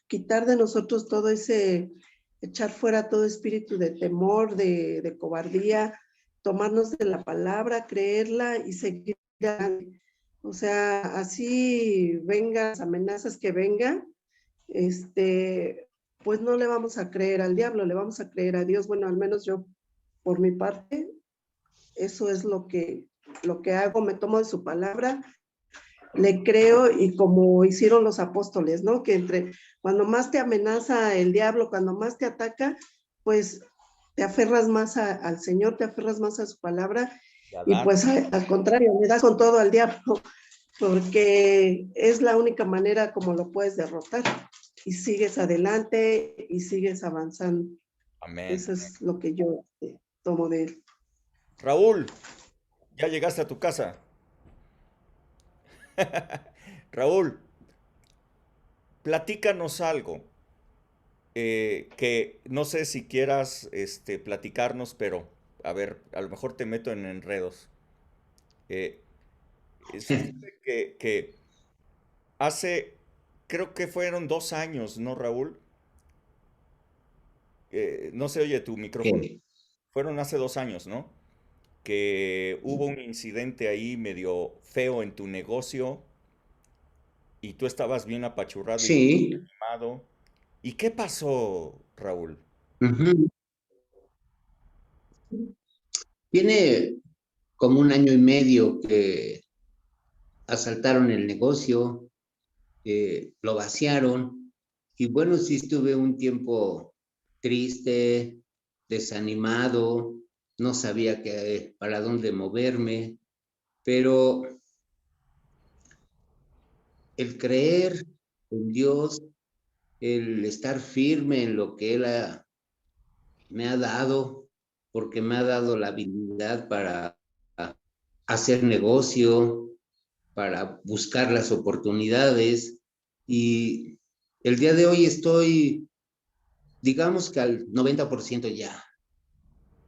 quitar de nosotros echar fuera todo espíritu de temor, de cobardía, tomarnos de la palabra, creerla y seguir adelante. O sea, así vengan las amenazas que vengan, pues no le vamos a creer al diablo, le vamos a creer a Dios. Bueno, al menos yo, por mi parte, eso es lo que hago, me tomo de su palabra, le creo, y como hicieron los apóstoles, ¿no? Que cuando más te amenaza el diablo, cuando más te ataca, pues te aferras más al Señor, te aferras más a su palabra, y pues al contrario, le das con todo al diablo. porque es la única manera como lo puedes derrotar y sigues adelante y sigues avanzando. Amén. Eso es lo que yo tomo de él. Raúl, ya llegaste a tu casa. Raúl, platícanos algo que no sé si quieras platicarnos, pero a ver, a lo mejor te meto en enredos. Eh, Sucede que hace, creo que fueron 2 años, ¿no, Raúl? No se oye tu micrófono. ¿Qué? Fueron hace 2 años, ¿no? Que hubo un incidente ahí medio feo en tu negocio y tú estabas bien apachurrado y Sí. animado. ¿Y qué pasó, Raúl? Ujú. Tiene como 1 año y medio que asaltaron el negocio, lo vaciaron y bueno, sí estuve un tiempo triste, desanimado, no sabía para dónde moverme, pero el creer en Dios, el estar firme en lo que Él me ha dado, porque me ha dado la habilidad para hacer negocio, para buscar las oportunidades. Y el día de hoy estoy, digamos que al 90% ya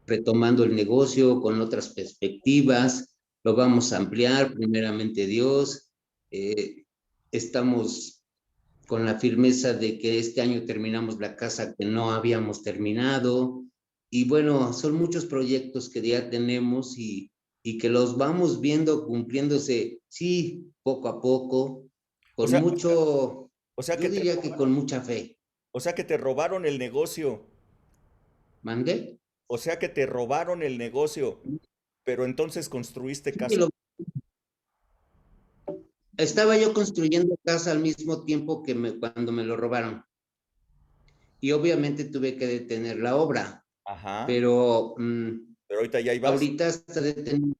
retomando el negocio con otras perspectivas. Lo vamos a ampliar, primeramente Dios. Estamos con la firmeza de que este año terminamos la casa que no habíamos terminado. Y bueno, son muchos proyectos que ya tenemos y que los vamos viendo cumpliéndose, sí, poco a poco, con mucho, yo diría que con mucha fe. O sea que te robaron el negocio. ¿Mande? O sea que te robaron el negocio, pero entonces construiste Sí, casa. Estaba yo construyendo casa al mismo tiempo que cuando me lo robaron. Y obviamente tuve que detener la obra. Ajá. Pero ahorita ya ibas. Ahorita está detenida la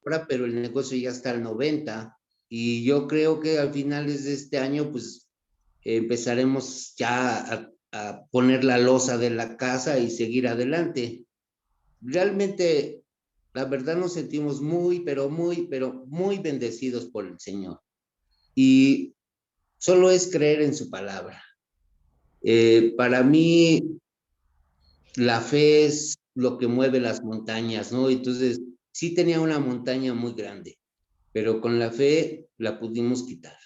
obra, pero el negocio ya está al 90%. Y yo creo que al finales de este año, pues empezaremos ya a poner la losa de la casa y seguir adelante. Realmente, la verdad nos sentimos pero muy bendecidos por el Señor. Y solo es creer en su palabra. Para mí, la fe es lo que mueve las montañas, ¿no? Entonces, sí tenía una montaña muy grande, pero con la fe la pudimos quitar.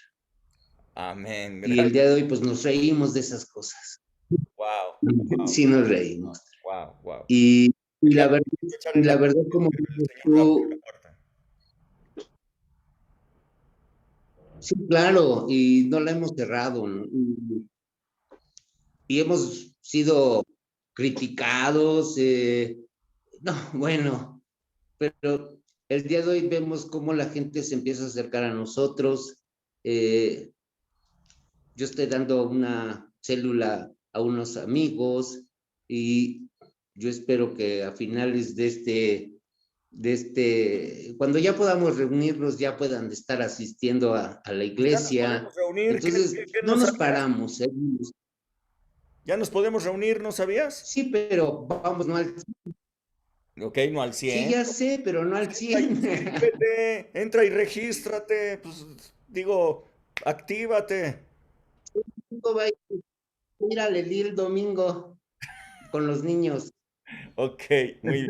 Amén. Y el día de hoy, pues nos reímos de esas cosas. Wow. Sí nos reímos. Wow. Y la verdad, como tú... Sí, claro, y no la hemos cerrado, ¿no? Y hemos sido criticados, no, bueno, pero el día de hoy vemos cómo la gente se empieza a acercar a nosotros. Yo estoy dando una célula a unos amigos y yo espero que a finales de cuando ya podamos reunirnos, ya puedan estar asistiendo a la iglesia. Entonces, no nos paramos. ¿Ya nos podemos reunir, no sabías? Sí, pero vamos, no al 100. Ok, no al 100. Sí, ya sé, pero no al 100. Entra y regístrate, pues digo, actívate. Va a ir a Lelí el domingo con los niños. Ok, muy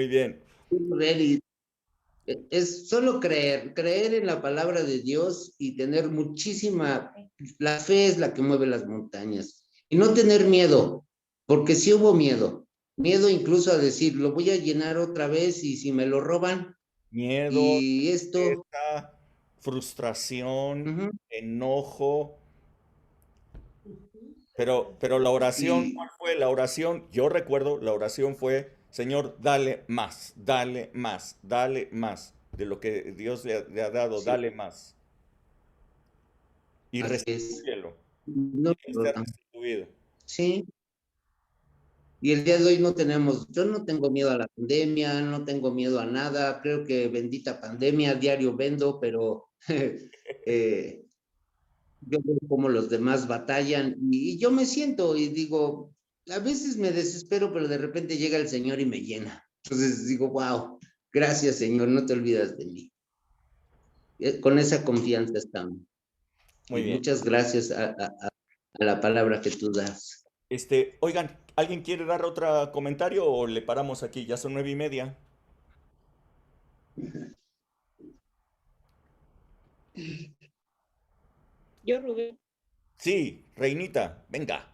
bien. Es solo creer en la palabra de Dios y tener la fe es la que mueve las montañas. Y no tener miedo, porque sí hubo miedo incluso a decir, lo voy a llenar otra vez y si me lo roban. Miedo, y esto, frustración, enojo. Pero la oración, ¿cuál fue la oración? Yo recuerdo, la oración fue, Señor, dale más de lo que Dios le ha dado, dale más. Y restitúyelo. No, y esté restituido. Sí. Y el día de hoy yo no tengo miedo a la pandemia, no tengo miedo a nada, creo que bendita pandemia, diario vendo, pero Yo veo cómo los demás batallan y yo me siento y digo, a veces me desespero, pero de repente llega el Señor y me llena. Entonces digo, wow, gracias Señor, no te olvidas de mí. Con esa confianza estamos. Muy bien. Muchas gracias a la palabra que tú das. Oigan, ¿alguien quiere dar otro comentario o le paramos aquí? Ya son 9:30. Yo, Rubén, Sí, Reinita, venga.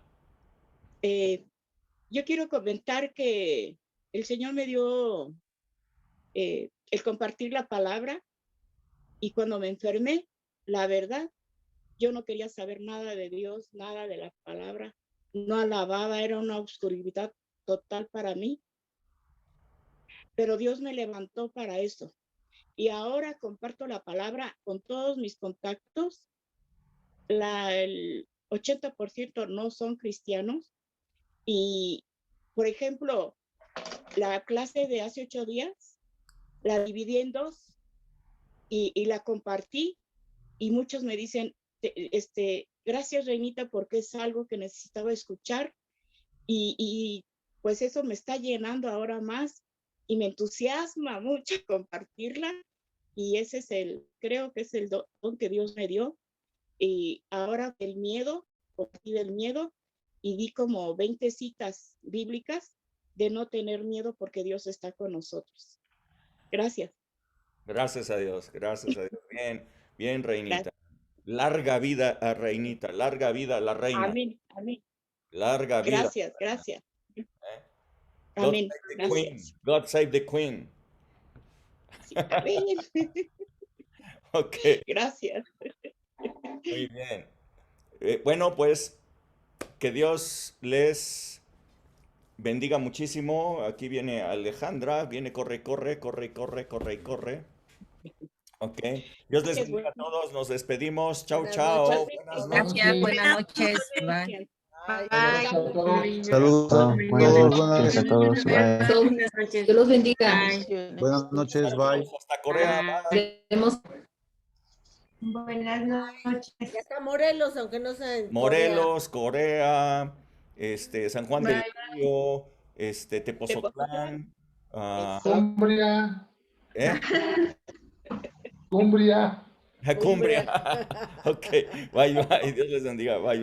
yo quiero comentar que el Señor me dio el compartir la palabra y cuando me enfermé, la verdad, yo no quería saber nada de Dios, nada de la palabra, no alababa, era una oscuridad total para mí, pero Dios me levantó para eso. Y ahora comparto la palabra con todos mis contactos. El 80% no son cristianos. Y, por ejemplo, la clase de hace 8 días, la dividí en 2 y la compartí. Y muchos me dicen, gracias Reinita, porque es algo que necesitaba escuchar. Y pues eso me está llenando ahora más y me entusiasma mucho compartirla. Y ese es creo que es el don que Dios me dio. Y ahora el miedo, compartí del miedo y di como 20 citas bíblicas de no tener miedo porque Dios está con nosotros. Gracias. Gracias a Dios, gracias a Dios. Bien, bien, Reinita. Gracias. Larga vida a Reinita, larga vida a la reina. Amén, amén. Larga vida. Gracias, gracias. Amén. God save the Queen. Sí, amén. Ok. Gracias. Muy bien. Bueno, pues que Dios les bendiga muchísimo. Aquí viene Alejandra, viene, corre. Ok. Dios les bendiga a todos. Nos despedimos. Chau, chao. Buenas noches. Buenas noches. Bye. Bye. Saludos a todos. A todos. Bye. Dios los bendiga. Buenas noches. Bye. Hasta Corea. Bye. Buenas noches. Y hasta Morelos, aunque no sea en Morelos, Corea, San Juan del Río, Tepozotlán, Cumbria. Cumbria. Ok, bye, Dios les bendiga, bye.